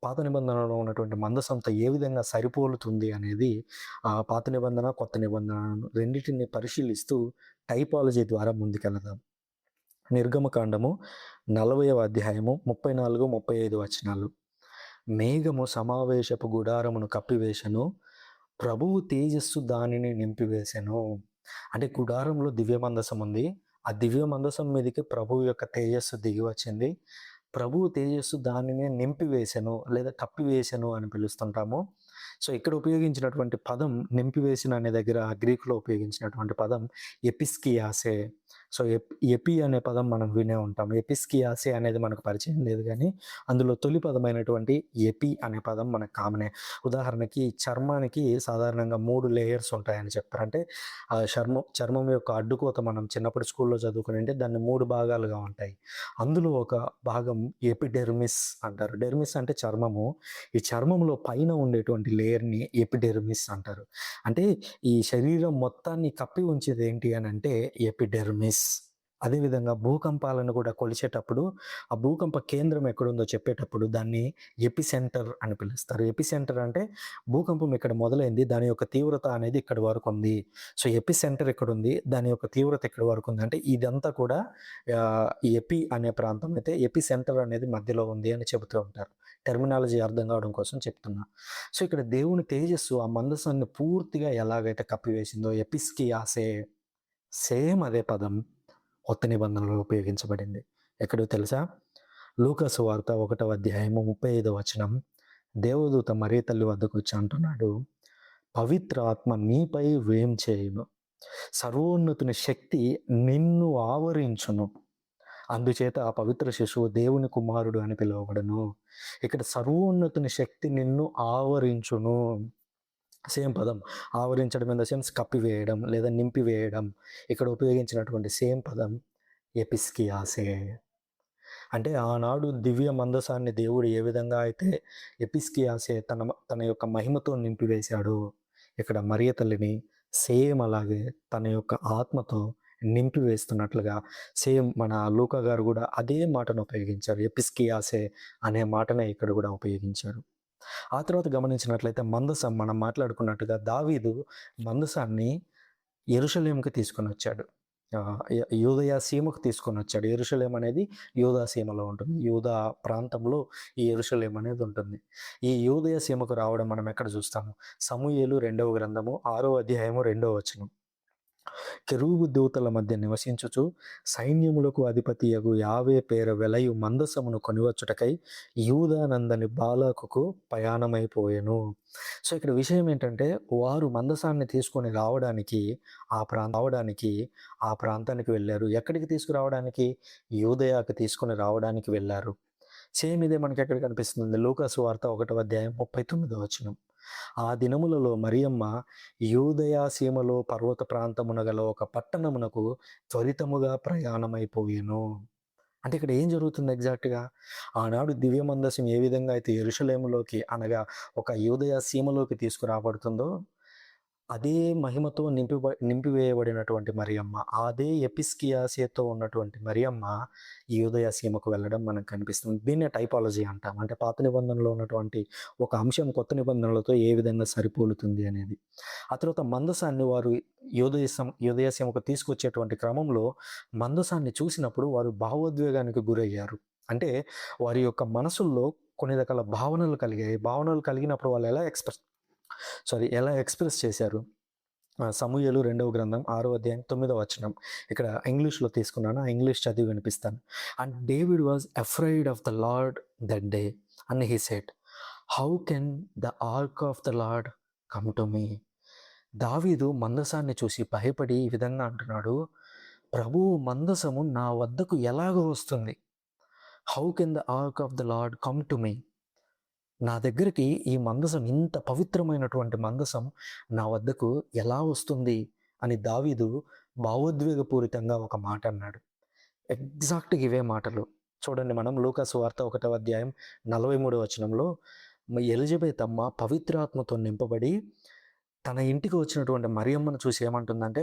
పాత నిబంధనలో ఉన్నటువంటి మందసంతో ఏ విధంగా సరిపోలుతుంది అనేది పాత నిబంధన, కొత్త నిబంధన రెండిటిని పరిశీలిస్తూ టైపాలజీ ద్వారా ముందుకెళదాం. నిర్గమకాండము 40వ అధ్యాయము 34, 35 వచనాలు. మేఘము సమావేశపు గుడారమును కప్పివేశను, ప్రభువు తేజస్సు దానిని నింపివేశెను. అంటే గుడారంలో దివ్య మందసం ఉంది. ఆ దివ్య మందసం మీదకి ప్రభువు యొక్క తేజస్సు దిగి వచ్చింది. ప్రభువు తేజస్సు దానిని నింపివేశెను లేదా కప్పివేశెను అని పిలుస్తుంటాము. సో, ఇక్కడ ఉపయోగించినటువంటి పదం నింపివేసిన అనే దగ్గర గ్రీకులో ఉపయోగించినటువంటి పదం ఎపిస్కియాసే. సో, ఎపి అనే పదం మనం వినే ఉంటాం. ఎపిస్కియాసే అనేది మనకు పరిచయం లేదు గానీ, అందులో తొలి పదమైనటువంటి ఎపి అనే పదం మనకు కామనే. ఉదాహరణకి చర్మానికి సాధారణంగా 3 లేయర్స్ ఉంటాయని చెప్తారు. అంటే చర్మం యొక్క అడ్డుకోత మనం చిన్నప్పుడు స్కూల్లో చదువుకునింటే దాన్ని 3 భాగాలుగా ఉంటాయి. అందులో ఒక భాగం ఎపిడెర్మిస్ అంటారు. డెర్మిస్ అంటే చర్మము. ఈ చర్మంలో పైన ఉండేటువంటి లేయర్‌ని ఎపిడెర్మిస్ అంటారు. అంటే ఈ శరీరం మొత్తాన్ని కప్పి ఉంచేది ఏంటి అనంటే ఎపిడెర్మిస్. అదేవిధంగా భూకంపాలను కూడా కొలిచేటప్పుడు ఆ భూకంప కేంద్రం ఎక్కడుందో చెప్పేటప్పుడు దాన్ని ఎపిసెంటర్ అని పిలుస్తారు. ఎపిసెంటర్ అంటే భూకంపం ఇక్కడ మొదలైంది, దాని యొక్క తీవ్రత అనేది ఇక్కడి వరకు ఉంది. సో, ఎపిసెంటర్ ఎక్కడుంది, దాని యొక్క తీవ్రత ఎక్కడి వరకు ఉంది అంటే ఇదంతా కూడా ఎపి అనే ప్రాంతం అయితే ఎపిసెంటర్ అనేది మధ్యలో ఉంది అని చెబుతూ ఉంటారు. టెర్మినాలజీ అర్థం కావడం కోసం చెప్తున్నా. సో, ఇక్కడ దేవుని తేజస్సు ఆ మందసాన్ని పూర్తిగా ఎలాగైతే కప్పివేసిందో ఎపిస్కియాసే, సేమ్ అదే పదం కొత్త నిబంధనలో ఉపయోగించబడింది. ఎక్కడో తెలుసా? లూకా సువార్త 1వ అధ్యాయము 35వ వచనం. దేవదూత మరియ తల్లి వద్దకు వచ్చి అంటున్నాడు, పవిత్ర ఆత్మ నీపై వేంచేయును, సర్వోన్నతుని శక్తి నిన్ను ఆవరించును, అందుచేత ఆ పవిత్ర శిశువు దేవుని కుమారుడు అని పిలువబడును. ఇక్కడ సర్వోన్నతుని శక్తి నిన్ను ఆవరించును. సేమ్ పదం. ఆవరించడం ఇన్ ద సెన్స్ కప్పివేయడం లేదా నింపివేయడం. ఇక్కడ ఉపయోగించినటువంటి సేమ్ పదం ఎపిస్కియాసే. అంటే ఆనాడు దివ్య మందసాన్ని దేవుడు ఏ విధంగా అయితే ఎపిస్కియాసే తన యొక్క మహిమతో నింపివేశాడో, ఇక్కడ మరియ తల్లిని సేమ్ అలాగే తన యొక్క ఆత్మతో నింపివేస్తున్నట్లుగా సేమ్ మన లూకా గారు కూడా అదే మాటను ఉపయోగించారు. ఎపిస్కియాసే అనే మాటనే ఇక్కడ కూడా ఉపయోగించారు. ఆ తర్వాత గమనించినట్లయితే మందసం మనం మాట్లాడుకున్నట్టుగా దావీదు మందసాన్ని యెరూషలేముకి తీసుకొని వచ్చాడు. యూదయ సీమకు తీసుకొని వచ్చాడు. యెరూషలేం అనేది యూదా సీమలో ఉంటుంది. యూదా ప్రాంతంలో ఈ యెరూషలేం అనేది ఉంటుంది. ఈ యూదయ సీమకు రావడం మనం ఎక్కడ చూస్తాము? సమూయేలు 2వ గ్రంథము 6వ అధ్యాయము 2వ వచనం. కెరూబు దూతల మధ్య నివసించుచు సైన్యములకు అధిపతియగు యావే పేర వెలయు మందసమును కొనివచ్చుటకై యూదానందని బాలాకుకు ప్రయాణమైపోయెను. సో ఇక్కడ విషయం ఏంటంటే, వారు మందసాన్ని తీసుకొని రావడానికి ఆ ప్రాంతానికి వెళ్ళారు. ఎక్కడికి తీసుకురావడానికి? యూదయాకు తీసుకొని రావడానికి వెళ్ళారు. సేమ్ ఇదే మనకి ఎక్కడ కనిపిస్తుంది? లూకాసు వార్త 1వ అధ్యాయం 39వ వచనం. ఆ దినములలో మరియమ్మ యూదయ సీమలో పర్వత ప్రాంతమున గల ఒక పట్టణమునకు త్వరితముగా ప్రయాణమైపోయెను. అంటే ఇక్కడ ఏం జరుగుతుంది ఎగ్జాక్ట్‌గా? ఆనాడు దివ్య మందసం ఏ విధంగా అయితే యెరూషలేములోకి అనగా ఒక యూదయ సీమలోకి తీసుకురాబడుతుందో, అదే మహిమతో నింపివేయబడినటువంటి మరియమ్మ, అదే ఎపిస్కియాసేతో ఉన్నటువంటి మరియమ్మ ఈ యూదయ సీమకు వెళ్ళడం మనకు కనిపిస్తుంది. దీన్నే టైపాలజీ అంటాం. అంటే పాత నిబంధనలో ఉన్నటువంటి ఒక అంశం కొత్త నిబంధనలతో ఏ విధంగా సరిపోలుతుంది అనేది. ఆ తర్వాత మందసాన్ని వారు యూదయ సీమకు తీసుకొచ్చేటువంటి క్రమంలో మందసాన్ని చూసినప్పుడు వారు భావోద్వేగానికి గురయ్యారు. అంటే వారి యొక్క మనసుల్లో కొన్ని రకాల భావనలు కలిగాయి. భావనలు కలిగినప్పుడు వాళ్ళు ఎలా ఎక్స్‌ప్రెస్ చేశారు? సమూయేలు 2వ గ్రంథం 6వ అధ్యాయం 9వ వచనం. ఇక్కడ ఇంగ్లీష్‌లో తీసుకున్నాను. ఆ ఇంగ్లీష్ చదివి వినిపిస్తాను. And David was afraid of the Lord that day and he said, how can the ark of the Lord come to me? దావీదు మందసాన్ని చూసి భయపడి ఈ విధంగా అంటున్నాడు, ప్రభువు మందసము నా వద్దకు ఎలాగ వస్తుంది? How can the ark of the Lord come to me? నా దగ్గరికి ఈ మందసం, ఇంత పవిత్రమైనటువంటి మందసం నా వద్దకు ఎలా వస్తుంది అని దావీదు భావోద్వేగపూరితంగా ఒక మాట అన్నాడు. ఎగ్జాక్ట్‌గా ఇవే మాటలు చూడండి. మనం లూకాసు వార్త 1వ అధ్యాయం 43వ వచనంలో ఎలిజబెత్ అమ్మ పవిత్రాత్మతో నింపబడి తన ఇంటికి వచ్చినటువంటి మరియమ్మను చూసి ఏమంటుందంటే,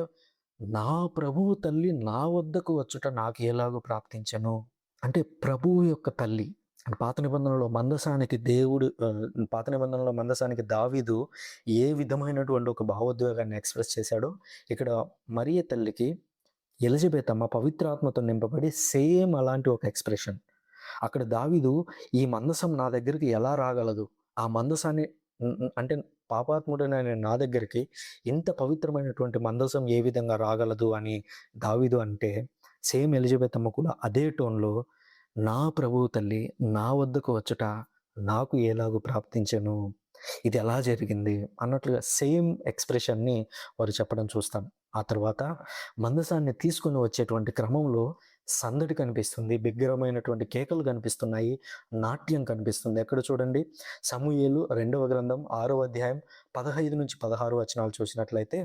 నా ప్రభువు తల్లి నా వద్దకు వచ్చుట నాకు ఎలాగో ప్రాప్తించెను. అంటే ప్రభువు యొక్క తల్లి. పాత నిబంధనలో మందసానికి దావీదు ఏ విధమైనటువంటి ఒక భావోద్వేగాన్ని ఎక్స్‌ప్రెస్ చేశాడో, ఇక్కడ మరియ తల్లికి ఎలిజబెత్ అమ్మ పవిత్రాత్మతో నింపబడి సేమ్ అలాంటి ఒక ఎక్స్‌ప్రెషన్. అక్కడ దావీదు ఈ మందసం నా దగ్గరికి ఎలా రాగలదు? ఆ మందసాన్ని అంటే పాపాత్ముడైన నా దగ్గరికి ఇంత పవిత్రమైనటువంటి మందసం ఏ విధంగా రాగలదు అని దావీదు అంటే, సేమ్ ఎలిజబెత్ అమ్మ కూడా అదే టోన్‌లో నా ప్రభువు తల్లి నా వద్దకు వచ్చుట నాకు ఎలాగూ ప్రాప్తించెను, ఇది ఎలా జరిగింది అన్నట్లుగా సేమ్ ఎక్స్‌ప్రెషన్‌ని వారు చెప్పడం చూస్తాం. ఆ తర్వాత మందసాన్ని తీసుకొని వచ్చేటువంటి క్రమంలో సందడి కనిపిస్తుంది. బిగ్గరమైనటువంటి కేకలు కనిపిస్తున్నాయి. నాట్యం కనిపిస్తుంది. ఎక్కడ చూడండి, సమూయేలు 2వ గ్రంథం 6వ అధ్యాయం 15-16 వచనాలు చూసినట్లయితే,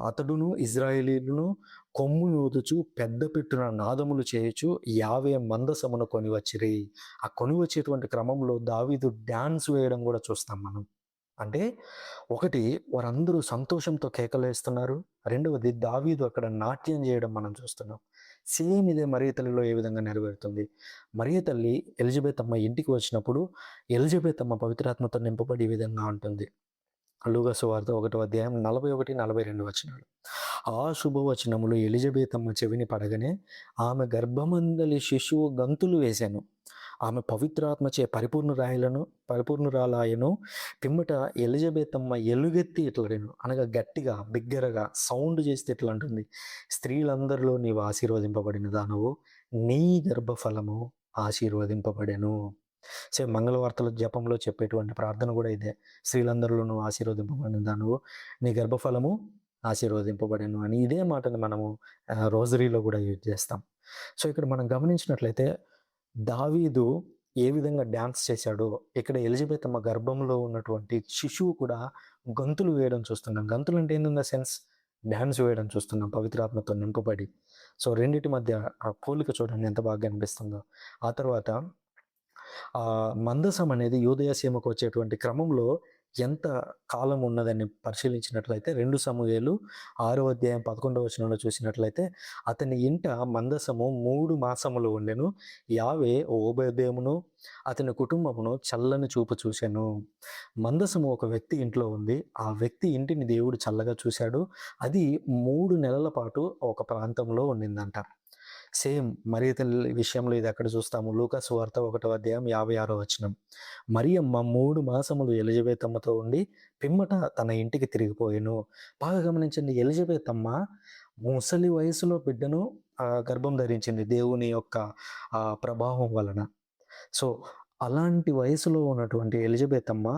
అతడును ఇశ్రాయేలీయులను కొమ్ము ఊదుచు పెద్ద పెట్టున నాదములు చేయుచు యావే మందసమును కొని వచ్చిరి. ఆ కొని వచ్చేటువంటి క్రమంలో దావీదు డాన్స్ వేయడం కూడా చూస్తాం మనం. అంటే ఒకటి, వారందరూ సంతోషంతో కేకలేస్తున్నారు. రెండవది, దావీదు అక్కడ నాట్యం చేయడం మనం చూస్తున్నాం. సేమ్ ఇదే మరియ తల్లిలో ఏ విధంగా నెరవేరుతుంది? మరియ తల్లి ఎలిజబెత్ అమ్మ ఇంటికి వచ్చినప్పుడు ఎలిజబెత్ అమ్మ పవిత్రాత్మతో నింపబడి ఈ విధంగా ఉంటుంది. లూకా సువార్త 1వ అధ్యాయం 41, 42 వచనాలు. ఆ శుభవచనములు ఎలిజబెత్ అమ్మ చెవిని పడగానే ఆమె గర్భమందలి శిశువు గంతులు వేశాను. ఆమె పవిత్రాత్మచే పరిపూర్ణురాలాయను. పిమ్మట ఎలిజబెత్ అమ్మ ఎలుగెత్తి ఇట్లడెను, అనగా గట్టిగా బిగ్గరగా సౌండ్ చేస్తే ఇట్లా అంటుంది, స్త్రీలందరిలో నీవు ఆశీర్వదింపబడిన దానవు, నీ గర్భఫలము ఆశీర్వదింపబడెను. మంగళవార్తల జపంలో చెప్పేటువంటి ప్రార్థన కూడా ఇదే, స్త్రీలందరిలో నువ్వు ఆశీర్వదింపబడిన దానవు, నీ గర్భఫలము ఆశీర్వదింపబడెను అని. ఇదే మాటని మనము రోజరీలో కూడా యూజ్ చేస్తాం. సో ఇక్కడ మనం గమనించినట్లయితే దావీదు ఏ విధంగా డ్యాన్స్ చేశాడో, ఇక్కడ ఎలిజబెత్ అమ్మ గర్భంలో ఉన్నటువంటి శిశువు కూడా గంతులు వేయడం చూస్తున్నాం. గంతులు అంటే ఏంది, సెన్స్ డ్యాన్స్ వేయడం చూస్తున్నాం పవిత్రాత్మతో నింపబడి. సో రెండిటి మధ్య ఆ పోలిక చూడండి ఎంత బాగా అనిపిస్తుందో. ఆ తర్వాత మందసం అనేది యూదయ సీమకు వచ్చేటువంటి క్రమంలో ఎంత కాలం ఉన్నదని పరిశీలించినట్లయితే 2 సమూయేలు 6వ అధ్యాయం 11వ వచనంలో చూసినట్లయితే అతని ఇంట మందసము 3 మాసములు ఉండెను. యావే ఓబేదేమును అతని కుటుంబమును చల్లని చూపు చూసెను. మందసము ఒక వ్యక్తి ఇంట్లో ఉంది. ఆ వ్యక్తి ఇంటిని దేవుడు చల్లగా చూశాడు. అది 3 నెలల పాటు ఒక ప్రాంతంలో ఉండిందంట. సేమ్ మరియ తల్లి విషయంలో ఇది ఎక్కడ చూస్తాము? లూకా సువార్త 1వ అధ్యాయం 56వ వచనం. మరియమ్మ 3 మాసములు ఎలిజబెతమ్మతో ఉండి పిమ్మట తన ఇంటికి తిరిగిపోయెను. బాగా గమనించండి, ఎలిజబెతమ్మ ముసలి వయసులో బిడ్డను గర్భం ధరించింది దేవుని యొక్క ప్రభావం వలన. సో, అలాంటి వయసులో ఉన్నటువంటి ఎలిజబెతమ్మ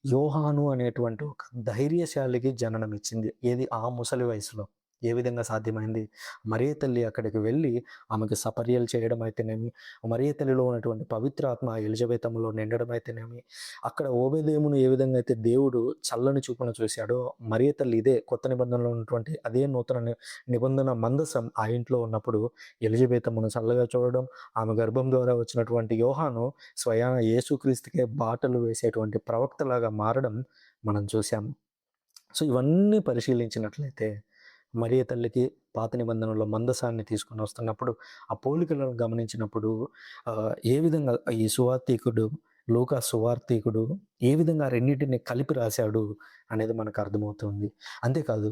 యోహాను అనేటువంటి ఒక ధైర్యశాలికి జననమిచ్చింది. ఏది? ఆ ముసలి వయసులో. ఏ విధంగా సాధ్యమైంది? మరియ తల్లి అక్కడికి వెళ్ళి ఆమెకు సపర్యలు చేయడం అయితేనేమి, మరియ తల్లిలో ఉన్నటువంటి పవిత్రాత్మ ఎలిజబెతమ్మలో నిండడం అయితేనేమి, అక్కడ ఓబేదేమును ఏ విధంగా అయితే దేవుడు చల్లని చూపును చూశాడో, మరియ తల్లి ఇదే కొత్త నిబంధనలో ఉన్నటువంటి అదే నూతన నిబంధన మందసం ఆ ఇంట్లో ఉన్నప్పుడు ఎలిజబెతమ్మను చల్లగా చూడడం, ఆమె గర్భం ద్వారా వచ్చినటువంటి యోహాను స్వయాన యేసుక్రీస్తుకే బాటలు వేసేటువంటి ప్రవక్తలాగా మారడం మనం చూసాము. సో, ఇవన్నీ పరిశీలించినట్లయితే మరియ తల్లికి పాత నిబంధనలో మందసాన్ని తీసుకొని వస్తున్నప్పుడు ఆ పోలికలను గమనించినప్పుడు ఏ విధంగా ఈ సువార్తీకుడు లూకా సువార్తీకుడు ఏ విధంగా రెండింటిని కలిపి రాశాడు అనేది మనకు అర్థమవుతుంది. అంతేకాదు,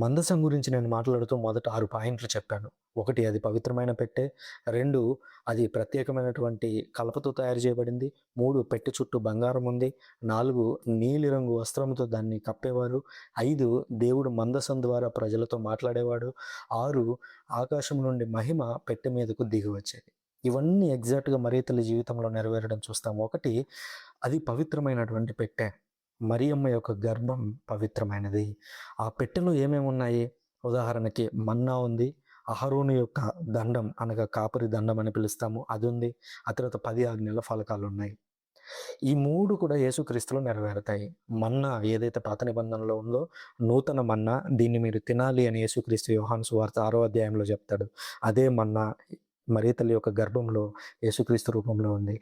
మందసం గురించి నేను మాట్లాడుతూ మొదట 6 పాయింట్లు చెప్పాను. 1, అది పవిత్రమైన పెట్టె. 2, అది ప్రత్యేకమైనటువంటి కలపతో తయారు చేయబడింది. 3, పెట్టె చుట్టూ బంగారం ఉంది. 4, నీలిరంగు వస్త్రంతో దాన్ని కప్పేవారు. 5, దేవుడు మందసం ద్వారా ప్రజలతో మాట్లాడేవాడు. 6, ఆకాశం నుండి మహిమ పెట్టె మీదకు దిగి వచ్చేది. ఇవన్నీ ఎగ్జాక్ట్‌గా మరియ తల్లి జీవితంలో నెరవేరడం చూస్తాము. 1, అది పవిత్రమైనటువంటి పెట్టె. మరియమ్మ యొక్క గర్భం పవిత్రమైనది. ఆ పెట్టెలో ఏమేమి ఉన్నాయి? ఉదాహరణకి మన్నా ఉంది. అహరోను యొక్క దండం అనగా కాపరి దండం అని పిలుస్తాము, అది ఉంది. ఆ తర్వాత 10 ఆజ్ఞల ఫలకాలు ఉన్నాయి. ఈ 3 కూడా యేసుక్రీస్తులో నెరవేరుతాయి. మన్నా ఏదైతే పాత నిబంధనలో ఉందో నూతన మన్నా, దీన్ని మీరు తినాలి అని యేసుక్రీస్తు యోహాను సువార్త 6వ అధ్యాయంలో చెప్తాడు. అదే మన్నా మరియ తల్లి యొక్క గర్భంలో యేసుక్రీస్తు రూపంలో ఉంది.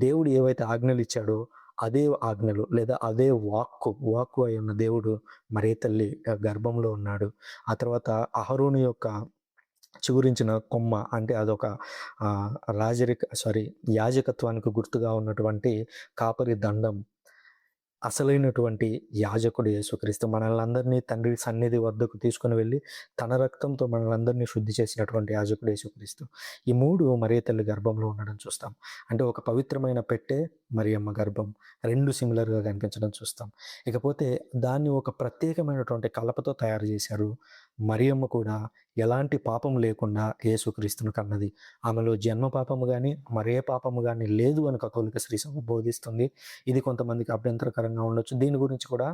దేవుడు ఏవైతే ఆజ్ఞలు ఇచ్చాడో అదే ఆజ్ఞలు లేదా అదే వాక్కు అయి ఉన్న దేవుడు మరియ తల్లి గర్భంలో ఉన్నాడు. ఆ తర్వాత అహరోను యొక్క చిగురించిన కొమ్మ అంటే అదొక యాజకత్వానికి గుర్తుగా ఉన్నటువంటి కాపరి దండం. అసలైనటువంటి యాజకుడు యేసుక్రీస్తు మనల్నందరినీ తండ్రి సన్నిధి వద్దకు తీసుకొని వెళ్ళి తన రక్తంతో మనల్నందరినీ శుద్ధి చేసినటువంటి యాజకుడు యేసుక్రీస్తు. ఈ 3 మరియ తల్లి గర్భంలో ఉండడం చూస్తాం. అంటే ఒక పవిత్రమైన పెట్టె, మరియమ్మ గర్భం 2 సిమిలర్‌గా కనిపించడం చూస్తాం. ఇకపోతే దాన్ని ఒక ప్రత్యేకమైనటువంటి కలపతో తయారు చేశారు. మరియమ్మ కూడా ఎలాంటి పాపం లేకుండా యేసుక్రీస్తును కన్నది. ఆమెలో జన్మ పాపము గాని, మరే పాపము గాని లేదు అని కథోలిక శ్రీ సభ బోధిస్తుంది. ఇది కొంతమందికి అభ్యంతరకరంగా ఉండొచ్చు. దీని గురించి కూడా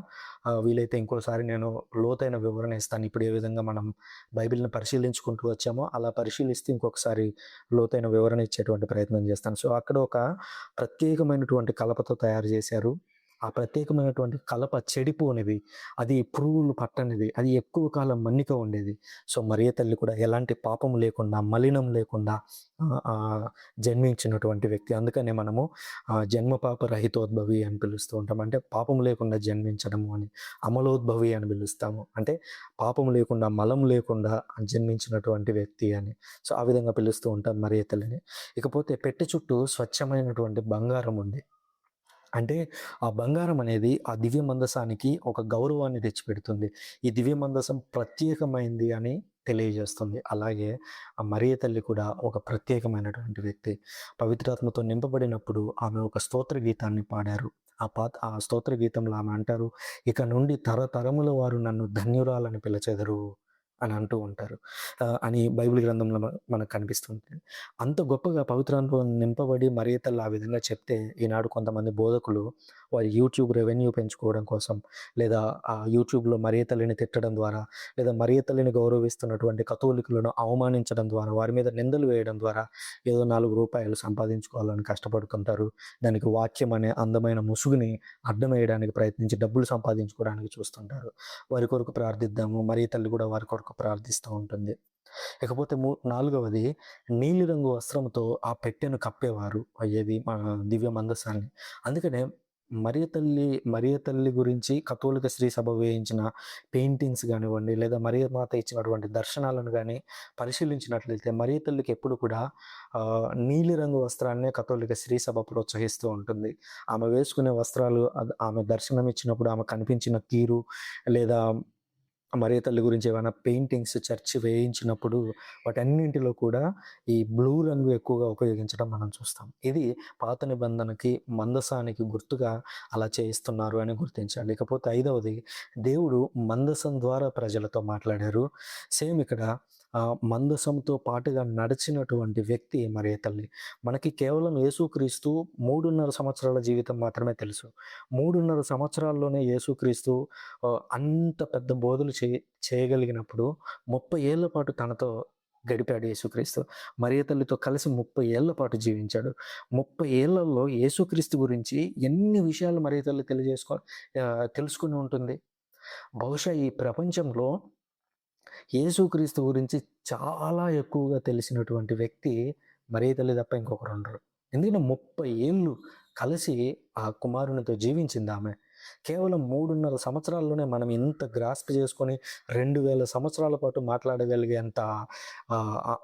వీలైతే ఇంకోసారి నేను లోతైన వివరణ ఇస్తాను. ఇప్పుడు ఏ విధంగా మనం బైబిల్‌ని పరిశీలించుకుంటూ వచ్చామో అలా పరిశీలిస్తూ ఇంకొకసారి లోతైన వివరణ ఇచ్చేటువంటి ప్రయత్నం చేస్తాను. సో, అక్కడ ఒక ప్రత్యేకమైనటువంటి కలపతో తయారు చేశారు. ఆ ప్రత్యేకమైనటువంటి కలప చెడిపోనిది, అది పురుగులు పట్టనిది, అది ఎక్కువ కాలం మన్నిక ఉండేది. సో, మరియ తల్లి కూడా ఎలాంటి పాపం లేకుండా, మలినం లేకుండా జన్మించినటువంటి వ్యక్తి. అందుకనే మనము జన్మ పాప రహితోద్భవి అని పిలుస్తూ ఉంటాం. అంటే పాపం లేకుండా జన్మించడము అని. అమలోద్భవి అని పిలుస్తాము. అంటే పాపం లేకుండా, మలం లేకుండా జన్మించినటువంటి వ్యక్తి అని. సో, ఆ విధంగా పిలుస్తూ ఉంటాం మరియ తల్లిని. ఇకపోతే పెట్టె చుట్టూ స్వచ్ఛమైనటువంటి బంగారం ఉంది. అంటే ఆ బంగారం అనేది ఆ దివ్య మందసానికి ఒక గౌరవాన్ని తెచ్చిపెడుతుంది. ఈ దివ్య మందసం ప్రత్యేకమైంది అని తెలియజేస్తుంది. అలాగే ఆ మరియ తల్లి కూడా ఒక ప్రత్యేకమైనటువంటి వ్యక్తి. పవిత్రాత్మతో నింపబడినప్పుడు ఆమె ఒక స్తోత్ర గీతాన్ని పాడారు. ఆ స్తోత్ర గీతంలో ఆమె అంటారు, "ఇక నుండి తరతరముల వారు నన్ను ధన్యురాలని పిలచెదరు" అని అంటూ ఉంటారు. అని బైబిల్ గ్రంథంలో మనకు కనిపిస్తుంది. అంత గొప్పగా పవిత్రాత్మతో నింపబడి మరియ తల్లి ఆ విధంగా చెప్తే ఈనాడు కొంతమంది బోధకులు వారి యూట్యూబ్ రెవెన్యూ పెంచుకోవడం కోసం, లేదా యూట్యూబ్‌లో మరియ తల్లిని తిట్టడం ద్వారా, లేదా మరియ తల్లిని గౌరవిస్తున్నటువంటి కథోలికులను అవమానించడం ద్వారా, వారి మీద నిందలు వేయడం ద్వారా ఏదో 4 రూపాయలు సంపాదించుకోవాలని కష్టపడుతుంటారు. దానికి వాక్యం అనే అందమైన ముసుగుని అడ్డమేయడానికి ప్రయత్నించి డబ్బులు సంపాదించుకోవడానికి చూస్తుంటారు. వారి కొరకు ప్రార్థిద్దాము. మరియ తల్లి కూడా వారి కొరకు ప్రార్థిస్తూ ఉంటుంది. ఇకపోతే 4వది, నీలిరంగు వస్త్రంతో ఆ పెట్టెను కప్పేవారు. ఏది? మన దివ్య మందసాన్ని. అందుకనే మరియ తల్లి గురించి కథోలిక శ్రీ సభ వేయించిన పెయింటింగ్స్ గానివ్వండి, లేదా మరియ మాత ఇచ్చినటువంటి దర్శనాలను గాని పరిశీలించినట్లయితే మరియ తల్లికి ఎప్పుడు కూడా నీలిరంగు వస్త్రాన్నే కథోలిక శ్రీ సభ ప్రోత్సహిస్తూ ఉంటుంది. ఆమె వేసుకునే వస్త్రాలు ఆమె దర్శనం ఇచ్చినప్పుడు ఆమె కనిపించిన తీరు, లేదా మరియ తల్లి గురించి ఏమైనా పెయింటింగ్స్ చర్చ్ వేయించినప్పుడు వాటన్నింటిలో కూడా ఈ బ్లూ రంగు ఎక్కువగా ఉపయోగించడం మనం చూస్తాం. ఇది పాత నిబంధనకి, మందసానికి గుర్తుగా అలా చేయిస్తున్నారు అని గుర్తించాలి. ఇకపోతే ఐదవది, దేవుడు మందసం ద్వారా ప్రజలతో మాట్లాడారు. సేమ్ ఇక్కడ మందసంతో పాటుగా నడిచినటువంటి వ్యక్తి మరియ తల్లి. మనకి కేవలం యేసుక్రీస్తు 3.5 సంవత్సరాల జీవితం మాత్రమే తెలుసు. 3.5 సంవత్సరాల్లోనే యేసుక్రీస్తు అంత పెద్ద బోధలు చేయగలిగినప్పుడు 30 ఏళ్ల పాటు తనతో గడిపాడు యేసుక్రీస్తు. మరియ తల్లితో కలిసి 30 ఏళ్ల పాటు జీవించాడు. 30 ఏళ్లలో యేసుక్రీస్తు గురించి ఎన్ని విషయాలు మరియ తల్లి తెలుసుకొని ఉంటుంది. బహుశా ఈ ప్రపంచంలో యేసుక్రీస్తు గురించి చాలా ఎక్కువగా తెలిసినటువంటి వ్యక్తి మరియ తల్లి తప్ప ఇంకొకరు ఉండరు. ఎందుకంటే 30 ఏళ్ళు కలిసి ఆ కుమారునితో జీవించింది ఆమె. కేవలం 3.5 సంవత్సరాల్లోనే మనం ఇంత గ్రాస్ప్ చేసుకొని 2000 సంవత్సరాల పాటు మాట్లాడగలిగేంత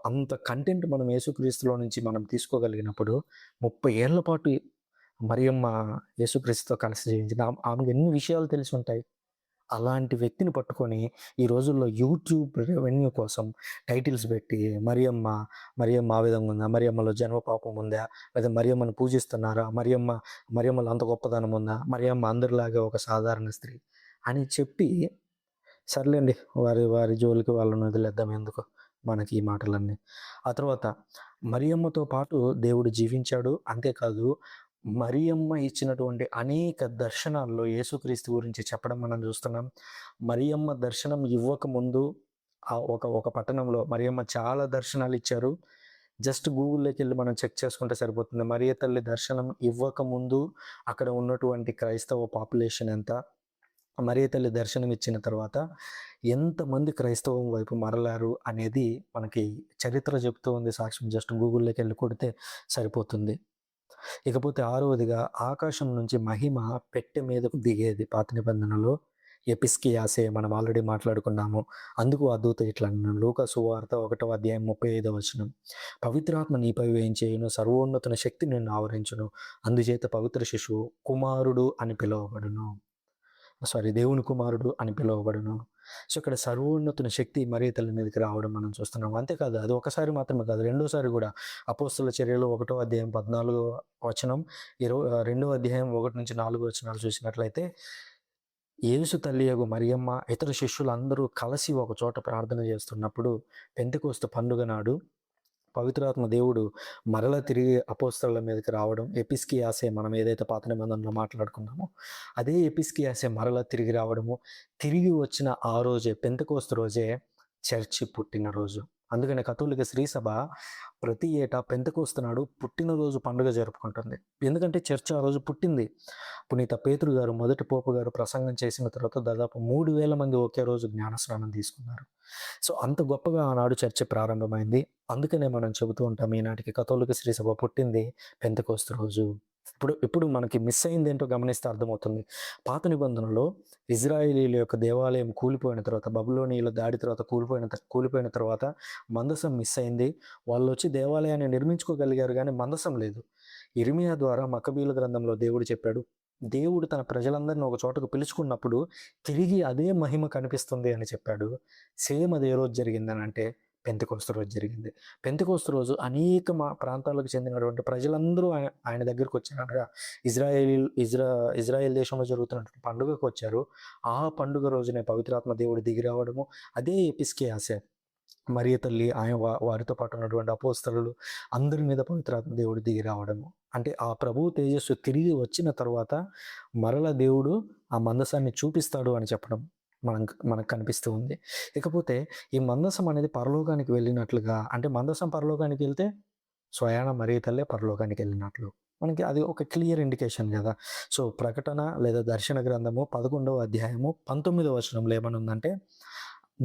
అంత కంటెంట్ మనం యేసుక్రీస్తులో నుంచి మనం తీసుకోగలిగినప్పుడు 30 ఏళ్ల పాటు మరియమ్మ యేసుక్రీస్తుతో కలిసి జీవించింది. ఆమెకు ఎన్ని విషయాలు తెలిసి ఉంటాయి. అలాంటి వ్యక్తిని పట్టుకొని ఈ రోజుల్లో యూట్యూబ్ రెవెన్యూ కోసం టైటిల్స్ పెట్టి మరియమ్మ ఆ విధంగా ఉందా, మరియమ్మలో జన్మ పాపం ఉందా, లేదా మరియమ్మను పూజిస్తున్నారా, మరియమ్మలో అంత గొప్పదనం ఉందా, మరియమ్మ అందరిలాగే ఒక సాధారణ స్త్రీ అని చెప్పి, సర్లేండి వారి వారి జోలికి వాళ్ళని వదిలేద్దాం, ఎందుకు మనకి ఈ మాటలన్నీ. ఆ తర్వాత మరియమ్మతో పాటు దేవుడు జీవించాడు. అంతేకాదు మరియమ్మ ఇచ్చినటువంటి అనేక దర్శనాల్లో యేసుక్రీస్తు గురించి చెప్పడం మనం చూస్తున్నాం. మరియమ్మ దర్శనం ఇవ్వకముందు ఒక పట్టణంలో మరియమ్మ చాలా దర్శనాలు ఇచ్చారు. జస్ట్ గూగుల్లోకి వెళ్ళి మనం చెక్ చేసుకుంటే సరిపోతుంది. మరియ తల్లి దర్శనం ఇవ్వకముందు అక్కడ ఉన్నటువంటి క్రైస్తవ పాపులేషన్ ఎంత, మరియ తల్లి దర్శనం ఇచ్చిన తర్వాత ఎంతమంది క్రైస్తవం వైపు మరలారు అనేది మనకి చరిత్ర చెప్తూ ఉంది. సాక్ష్యం జస్ట్ గూగుల్లోకి వెళ్ళి కొడితే సరిపోతుంది. ఇకపోతే ఆరవదిగా ఆకాశం నుంచి మహిమ పెట్టె మీదకు దిగేది. పాత నిబంధనలో ఎపిస్కియాసే మనం ఆల్రెడీ మాట్లాడుకున్నాము. అందుకు ఆ దూత ఇట్లా అన్నాడు, లూకా సువార్త 1వ అధ్యాయం 35వ వచనం, పవిత్రాత్మ నీపై వేయించేయును, సర్వోన్నతుని శక్తి నిన్ను ఆవరించును, అందుచేత పవిత్ర శిశువు కుమారుడు అని పిలువబడును. దేవుని కుమారుడు అని పిలువబడును. సో ఇక్కడ సర్వోన్నతుని శక్తి మరియ తల్లి మీదకి రావడం మనం చూస్తున్నాం. అంతేకాదు అది ఒకసారి మాత్రమే కాదు, రెండోసారి కూడా అపోస్తల చర్యలు 1వ అధ్యాయం 14వ వచనం, 2వ అధ్యాయం 1-4 వచనాలు చూసినట్లయితే యేసు తల్లియగు మరియమ్మ ఇతర శిష్యులందరూ కలిసి ఒక చోట ప్రార్థన చేస్తున్నప్పుడు పెంతెకోస్తు పండుగ నాడు పవిత్రాత్మ దేవుడు మరలా తిరిగి అపోస్తలుల మీదకి రావడం, ఎపిస్కియాసే మనం ఏదైతే పాత నిబంధనలో మాట్లాడుకున్నామో అదే ఎపిస్కియాసే మరలా తిరిగి రావడము, తిరిగి వచ్చిన ఆ రోజే పెంతెకోస్తు రోజే చర్చి పుట్టినరోజు. అందుకనే కథోలిక శ్రీసభ ప్రతి ఏటా పెంతెకోస్తు నాడు పుట్టినరోజు పండుగ జరుపుకుంటుంది. ఎందుకంటే చర్చ్ ఆ రోజు పుట్టింది. పునీత పేతురు గారు, మొదటి పోపు గారు ప్రసంగం చేసిన తర్వాత దాదాపు 3,000 మంది ఒకే రోజు జ్ఞానస్నానం తీసుకున్నారు. సో అంత గొప్పగా ఆనాడు చర్చ్ ప్రారంభమైంది. అందుకనే మనం చెబుతూ ఉంటాం, ఈనాటికి కథోలిక శ్రీసభ పుట్టింది పెంతెకోస్తు రోజు. ఇప్పుడు మనకి మిస్ అయింది ఏంటో గమనిస్తే అర్థమవుతుంది. పాత నిబంధనలో ఇజ్రాయేలీల యొక్క దేవాలయం కూలిపోయిన తర్వాత, బబులోనీయుల దాడి తర్వాత కూలిపోయిన తర్వాత మందసం మిస్ అయింది. వాళ్ళు వచ్చి దేవాలయాన్ని నిర్మించుకోగలిగారు, కానీ మందసం లేదు. ఇర్మియా ద్వారా మక్కబీల గ్రంథంలో దేవుడు చెప్పాడు, దేవుడు తన ప్రజలందరినీ ఒక చోటకు పిలుచుకున్నప్పుడు తిరిగి అదే మహిమ కనిపిస్తుంది అని చెప్పాడు. సేమ్ అదే రోజు జరిగిందని అంటే పెంతెకోస్తు రోజు జరిగింది. పెంతెకోస్తు రోజు అనేక ప్రాంతాలకు చెందినటువంటి ప్రజలందరూ ఆయన దగ్గరకు వచ్చారు. అనగా ఇజ్రాయెల్ దేశంలో జరుగుతున్నటువంటి పండుగకు వచ్చారు. ఆ పండుగ రోజునే పవిత్రాత్మ దేవుడు దిగి రావడము, అదే ఎపిస్కియాసే మరియ తల్లి వారితో పాటు ఉన్నటువంటి అపోస్తలులు అందరి మీద పవిత్రాత్మ దేవుడు దిగి రావడము. అంటే ఆ ప్రభువు తేజస్సు తిరిగి వచ్చిన తర్వాత మరల దేవుడు ఆ మందసాన్ని చూపిస్తాడు అని చెప్పడం మనకు కనిపిస్తూ ఉంది. ఇకపోతే ఈ మందసం అనేది పరలోకానికి వెళ్ళినట్లుగా, అంటే మందసం పరలోకానికి వెళ్తే స్వయాన మరియ తల్లే పరలోకానికి వెళ్ళినట్లు మనకి అది ఒక క్లియర్ ఇండికేషన్ కదా. సో ప్రకటన లేదా దర్శన గ్రంథము 11వ అధ్యాయము 19వ వచనంలో ఏమనుందంటే,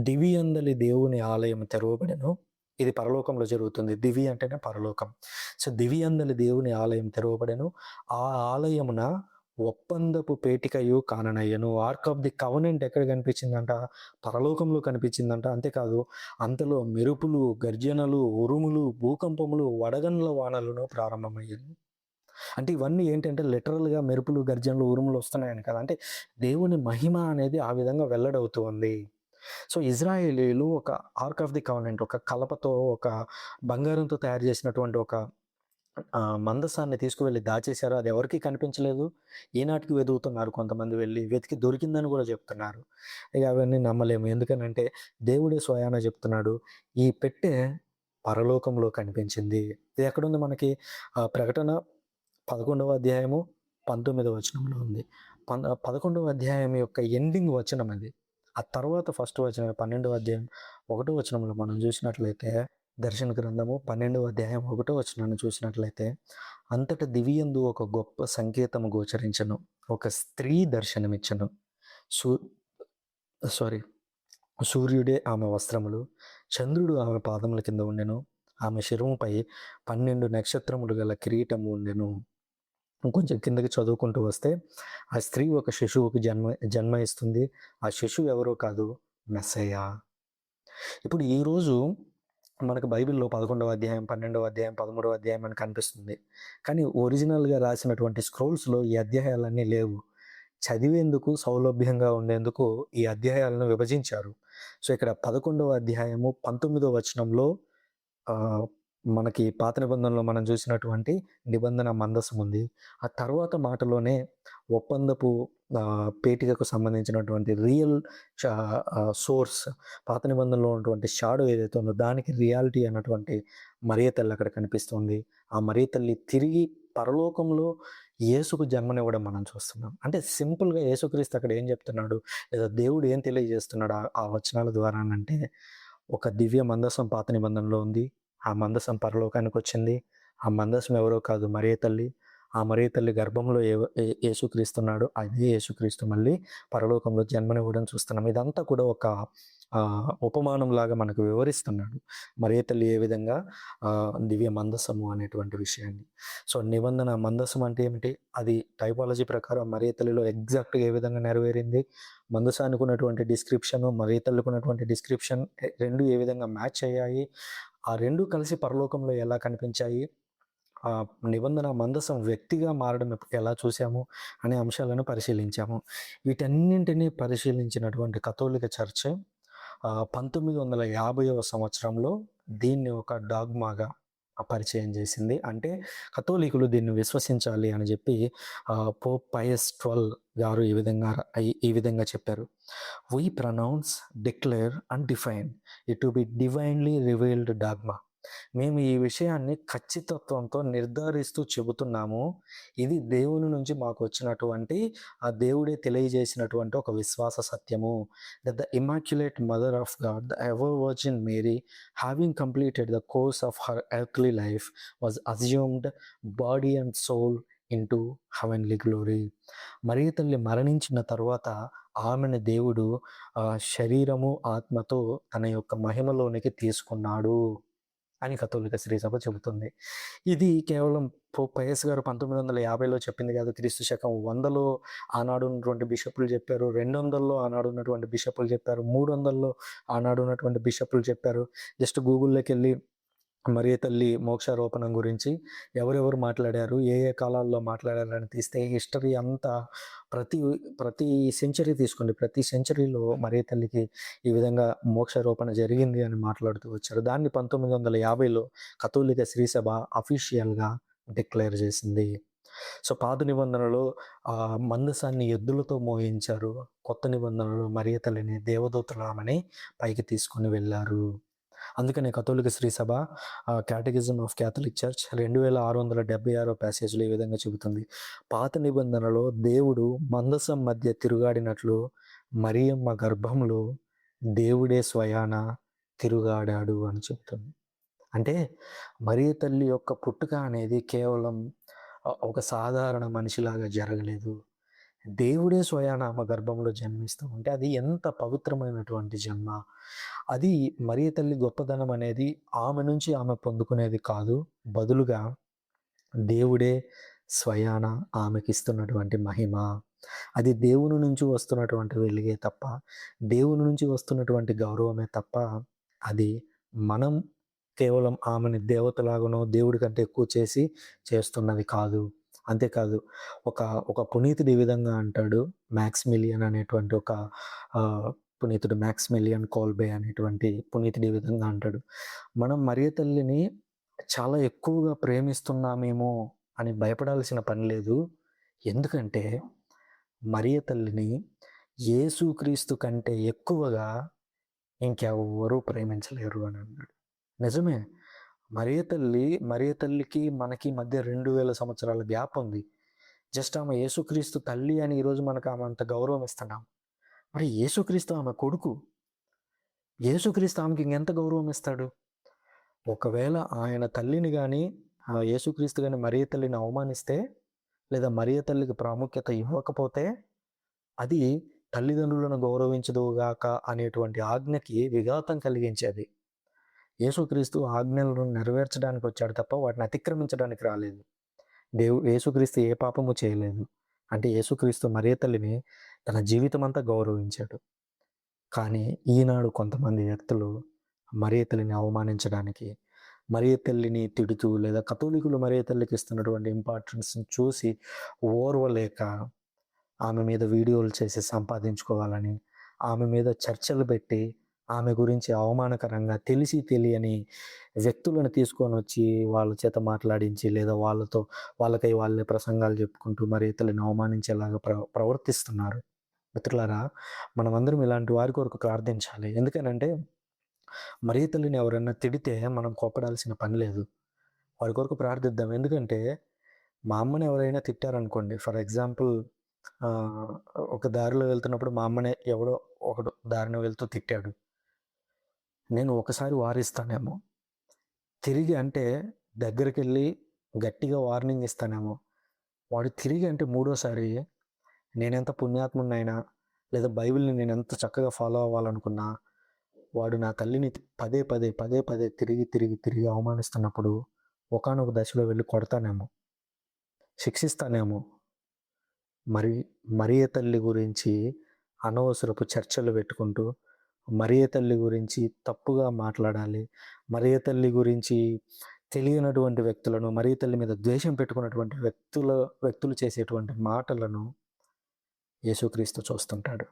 దివి అందలి దేవుని ఆలయం తెరవబడెను. ఇది పరలోకంలో జరుగుతుంది. దివి అంటేనే పరలోకం. సో దివి అందలి దేవుని ఆలయం తెరవబడెను. ఆ ఆలయమున ఒప్పందపు పేటికయు కాననయ్యను. ఆర్క్ ఆఫ్ ది కవెనెంట్ ఎక్కడ కనిపించిందంట? పరలోకంలో కనిపించిందంట. అంతేకాదు అంతలో మెరుపులు, గర్జనలు, ఉరుములు, భూకంపములు, వడగండ్ల వానలను ప్రారంభమయ్యాను. అంటే ఇవన్నీ ఏంటంటే లిటరల్‌గా మెరుపులు, గర్జనలు, ఉరుములు వస్తున్నాయని కాదు. అంటే దేవుని మహిమ అనేది ఆ విధంగా వెల్లడవుతూ ఉంది. సో, ఇజ్రాయేలీయులు ఒక ఆర్క్ ఆఫ్ ది కవెనెంట్ ఒక కలపతో, ఒక బంగారంతో తయారు చేసినటువంటి ఒక మందసాన్ని తీసుకువెళ్ళి దాచేశారు. అది ఎవరికీ కనిపించలేదు. ఈనాటికి వెతుకుతున్నారు కొంతమంది వెళ్లి. వెతికి దొరికిందని కూడా చెప్తున్నారు. ఇక అవన్నీ నమ్మలేము. ఎందుకనంటే దేవుడే స్వయానా చెప్తున్నాడు. ఈ పెట్టె పరలోకంలో కనిపించింది. ఇది ఎక్కడుంది మనకి? ప్రకటన 11వ అధ్యాయము 19వ వచనంలో ఉంది. 11వ అధ్యాయం యొక్క ఎండింగ్ వచనం అది. ఆ తర్వాత ఫస్ట్ వచనం 12వ అధ్యాయం 1వ వచనంలో మనం చూసినట్లయితే, దర్శన గ్రంథము 12వ అధ్యాయం 1వ వచనాన్ని చూసినట్లయితే, అంతట దివియందు ఒక గొప్ప సంకేతము గోచరించెను. ఒక స్త్రీ దర్శనమిచ్చెను. సూ సారీ సూర్యుడే ఆమె వస్త్రములు, చంద్రుడు ఆమె పాదముల కింద ఉండెను. ఆమె శిరముపై 12 నక్షత్రములు గల కిరీటము ఉండెను. ఇంకొంచెం కిందకి చదువుకుంటూ వస్తే, ఆ స్త్రీ ఒక శిశువుకి జన్మ ఇస్తుంది. ఆ శిశువు ఎవరో కాదు, మెస్సయ్య. ఇప్పుడు ఈరోజు మనకు బైబిల్‌లో 11వ అధ్యాయం, 12వ అధ్యాయం, 13వ అధ్యాయం అని కనిపిస్తుంది. కానీ ఒరిజినల్‌గా రాసినటువంటి స్క్రోల్స్‌లో ఈ అధ్యాయాలన్నీ లేవు. చదివేందుకు సౌలభ్యంగా ఉండేందుకు ఈ అధ్యాయాలను విభజించారు. సో, ఇక్కడ 11వ అధ్యాయము 19వ వచనంలో మనకి పాత నిబంధనలో మనం చూసినటువంటి నిబంధన మందసం ఉంది. ఆ తర్వాత మాటలోనే ఒప్పందపు పేటికకు సంబంధించినటువంటి రియల్ సోర్స్ పాత నిబంధనలో ఉన్నటువంటి షాడో ఏదైతే ఉందో దానికి రియాలిటీ అన్నటువంటి మరియ తల్లి అక్కడ కనిపిస్తుంది. ఆ మరియ తల్లి తిరిగి పరలోకంలో యేసుకు జన్మనివ్వడం మనం చూస్తున్నాం. అంటే సింపుల్‌గా యేసుక్రీస్తు అక్కడ ఏం చెప్తున్నాడు? లేదా దేవుడు ఏం తెలియజేస్తున్నాడు ఆ వచనాల ద్వారా అంటే, ఒక దివ్య మందసం పాత నిబంధనలో ఉంది. ఆ మందసం పరలోకానికొచ్చింది. ఆ మందసం ఎవరో కాదు, మరియ తల్లి. ఆ మరియ తల్లి గర్భంలో యేసుక్రీస్తున్నాడు. అదే యేసుక్రీస్తు మళ్ళీ పరలోకంలో జన్మనివ్వడం చూస్తున్నాం. ఇదంతా కూడా ఒక ఉపమానంలాగా మనకు వివరిస్తున్నాడు. మరియ తల్లి ఏ విధంగా దివ్య మందసము అనేటువంటి విషయాన్ని. సో, నిబంధన మందసం అంటే ఏమిటి? అది టైపాలజీ ప్రకారం మరియ తల్లిలో ఎగ్జాక్ట్‌గా ఏ విధంగా నెరవేరింది? మందసానికి ఉన్నటువంటి డిస్క్రిప్షన్, మరియ తల్లికి ఉన్నటువంటి డిస్క్రిప్షన్ 2 ఏ విధంగా మ్యాచ్ అయ్యాయి? ఆ 2 కలిసి పరలోకంలో ఎలా కనిపించాయి? నిబంధన మందసం వ్యక్తిగా మారడం ఎలా చూసాము అనే అంశాలను పరిశీలించాము. వీటన్నింటినీ పరిశీలించినటువంటి కథోలిక చర్చ్ 1950వ సంవత్సరంలో దీన్ని ఒక డాగ్మాగా పరిచయం చేసింది. అంటే కథోలికులు దీన్ని విశ్వసించాలి అని చెప్పి పోప్ పయస్ 12 గారు ఈ విధంగా చెప్పారు. We pronounce, declare and define it to be divinely revealed dogma. మేము ఈ విషయాన్ని ఖచ్చితత్వంతో నిర్ధారిస్తూ చెబుతున్నాము. ఇది దేవుని నుంచి మాకు వచ్చినటువంటి ఆ దేవుడే తెలియజేసినటువంటి ఒక విశ్వాస సత్యము. That the immaculate mother of God, the ever virgin Mary, having completed the course of her earthly life, was assumed body and soul into heavenly glory. మరియ తల్లి మరణించిన తరువాత ఆమెను దేవుడు శరీరము, ఆత్మతో తన యొక్క మహిమలోనికి తీసుకున్నాడు అని కథోలిక శ్రీసభ చెబుతుంది. ఇది కేవలం పోప్ పయస్ గారు 1950లో చెప్పింది కాదు. క్రీస్తు శకం 100లో ఆనాడు ఉన్నటువంటి బిషపులు చెప్పారు. 200లో ఆనాడు ఉన్నటువంటి బిషపులు చెప్పారు. 300లో ఆనాడు ఉన్నటువంటి బిషపులు చెప్పారు. జస్ట్ గూగుల్‌లోకెళ్ళి మరియ తల్లి మోక్షారోపణం గురించి ఎవరెవరు మాట్లాడారు, ఏ ఏ కాలాల్లో మాట్లాడారని తీస్తే హిస్టరీ అంతా ప్రతి సెంచరీ తీసుకోండి. ప్రతి సెంచరీలో మరియ తల్లికి ఈ విధంగా మోక్షారోపణ జరిగింది అని మాట్లాడుతూ వచ్చారు. దాన్ని 1950లో కథోలిక శ్రీసభ అఫీషియల్‌గా డిక్లేర్ చేసింది. సో, పాత నిబంధనలో మందసాన్ని ఎద్దులతో మోయించారు. కొత్త నిబంధనలో మరియ తల్లిని దేవదూతలు ఆమెని పైకి తీసుకొని వెళ్ళారు. అందుకనే కథోలిక శ్రీసభ క్యాటగిజం ఆఫ్ క్యాథలిక్ చర్చ్ 2676 ప్యాసేజ్‌లో ఈ విధంగా చెబుతుంది. పాత నిబంధనలో దేవుడు మందసం మధ్య తిరుగాడినట్లు మరియమ్మ గర్భంలో దేవుడే స్వయాన తిరుగాడాడు అని చెప్తుంది. అంటే మరియ తల్లి యొక్క పుట్టుక అనేది కేవలం ఒక సాధారణ మనిషిలాగా జరగలేదు. దేవుడే స్వయాన ఆమె గర్భంలో జన్మిస్తూ ఉంటే అది ఎంత పవిత్రమైనటువంటి జన్మ. అది మరియ తల్లి గొప్పదనం అనేది ఆమె నుంచి ఆమె పొందుకునేది కాదు. బదులుగా దేవుడే స్వయాన ఆమెకిస్తున్నటువంటి మహిమ. అది దేవుని నుంచి వస్తున్నటువంటి వెలుగే తప్ప, దేవుని నుంచి వస్తున్నటువంటి గౌరవమే తప్ప, అది మనం కేవలం ఆమెని దేవతలాగానో, దేవుడి కంటే ఎక్కువ చేసి చేస్తున్నది కాదు. అంతేకాదు ఒక ఒక పునీతుడు ఈ విధంగా అంటాడు. 'మాక్సిమిలియన్' అనేటువంటి ఒక పునీతుడు 'మాక్సిమిలియన్ కోల్బే' అనేటువంటి పునీతుడు ఈ విధంగా అంటాడు. మనం మరియ తల్లిని చాలా ఎక్కువగా ప్రేమిస్తున్నామేమో అని భయపడాల్సిన పని లేదు. ఎందుకంటే మరియ తల్లిని యేసుక్రీస్తు కంటే ఎక్కువగా ఇంకెవ్వరూ ప్రేమించలేరు అని అన్నాడు. నిజమే. మరియ తల్లికి మనకి మధ్య 2000 సంవత్సరాల గ్యాప్ ఉంది. జస్ట్ ఆమె యేసుక్రీస్తు తల్లి అని ఈరోజు మనకు ఆమె అంత గౌరవం ఇస్తున్నాం. మరి యేసుక్రీస్తు ఆమె కొడుకు. యేసుక్రీస్తు ఆమెకి ఇంకెంత గౌరవం ఇస్తాడు? ఒకవేళ ఆయన తల్లిని గాని, యేసుక్రీస్తు గాని మరియ తల్లిని అవమానిస్తే, లేదా మరియ తల్లికి ప్రాముఖ్యత ఇవ్వకపోతే, అది తల్లిదండ్రులను గౌరవించదుగాక అనేటువంటి ఆజ్ఞకి విఘాతం కలిగించేది. యేసుక్రీస్తు ఆజ్ఞలను నెరవేర్చడానికి వచ్చాడు తప్ప వాటిని అతిక్రమించడానికి రాలేదు. యేసుక్రీస్తు ఏ పాపము చేయలేదు. అంటే యేసుక్రీస్తు మరియ తల్లిని తన జీవితమంతా గౌరవించాడు. కానీ ఈనాడు కొంతమంది వ్యక్తులు మరియ తల్లిని అవమానించడానికి, మరియ తల్లిని తిడుతూ, లేదా కథోలికులు మరియ తల్లికి ఇస్తున్నటువంటి ఇంపార్టెన్స్‌ని చూసి ఓర్వలేక ఆమె మీద వీడియోలు చేసి సంపాదించుకోవాలని, ఆమె మీద చర్చలు పెట్టి, ఆమె గురించి అవమానకరంగా తెలిసి తెలియని వ్యక్తులను తీసుకొనొచ్చి వాళ్ళ చేత మాట్లాడించి, లేదా వాళ్ళకై వాళ్ళే ప్రసంగాలు చెప్పుకుంటూ మరి ఇతరులను అవమానించేలాగా ప్రవర్తిస్తున్నారు. మిత్రులారా, మనమందరం ఇలాంటి వారి కొరకు ప్రార్థించాలి. ఎందుకనంటే మరియ తల్లిని ఎవరైనా తిడితే మనం కోపడాల్సిన పని లేదు. వారి కొరకు ప్రార్థిద్దాం. ఎందుకంటే మా అమ్మని ఎవరైనా తిట్టారనుకోండి, ఫర్ ఎగ్జాంపుల్ ఆహ్, ఒక దారిలో వెళ్తున్నప్పుడు మా అమ్మనే ఎవడో ఒకడు దారిన వెళ్తూ తిట్టాడు. నేను ఒకసారి వారిస్తానేమో. తిరిగి అంటే దగ్గరికెళ్ళి గట్టిగా వార్నింగ్ ఇస్తానేమో. వాడు తిరిగి అంటే మూడోసారి నేనెంత పుణ్యాత్ముడినైనా, లేదా బైబిల్‌ని నేనెంత చక్కగా ఫాలో అవ్వాలనుకున్నా, వాడు నా తల్లిని పదే పదే తిరిగి అవమానిస్తున్నప్పుడు ఒకానొక దశలో వెళ్లి కొడతానేమో, శిక్షిస్తానేమో. మరి మరియ తల్లి గురించి అనవసరపు చర్చలు పెట్టుకుంటూ, మరియ తల్లి గురించి తప్పుగా మాట్లాడాలి, మరియ తల్లి గురించి తెలియనటువంటి వ్యక్తులను, మరియ తల్లి మీద ద్వేషం పెట్టుకున్నటువంటి వ్యక్తులు చేసేటువంటి మాటలను యేసుక్రీస్తు చూస్తుంటాడు.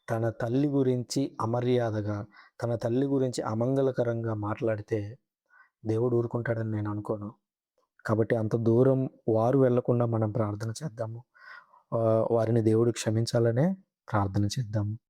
తన తల్లి గురించి అమర్యాదగా, తన తల్లి గురించి అమంగళకరంగా మాట్లాడితే దేవుడు ఊరుకుంటాడని నేను అనుకోను. కాబట్టి అంత దూరం వారు వెళ్ళకుండా మనం ప్రార్థన చేద్దాము. వారిని దేవుడు క్షమించాలనే ప్రార్థన చేద్దాము.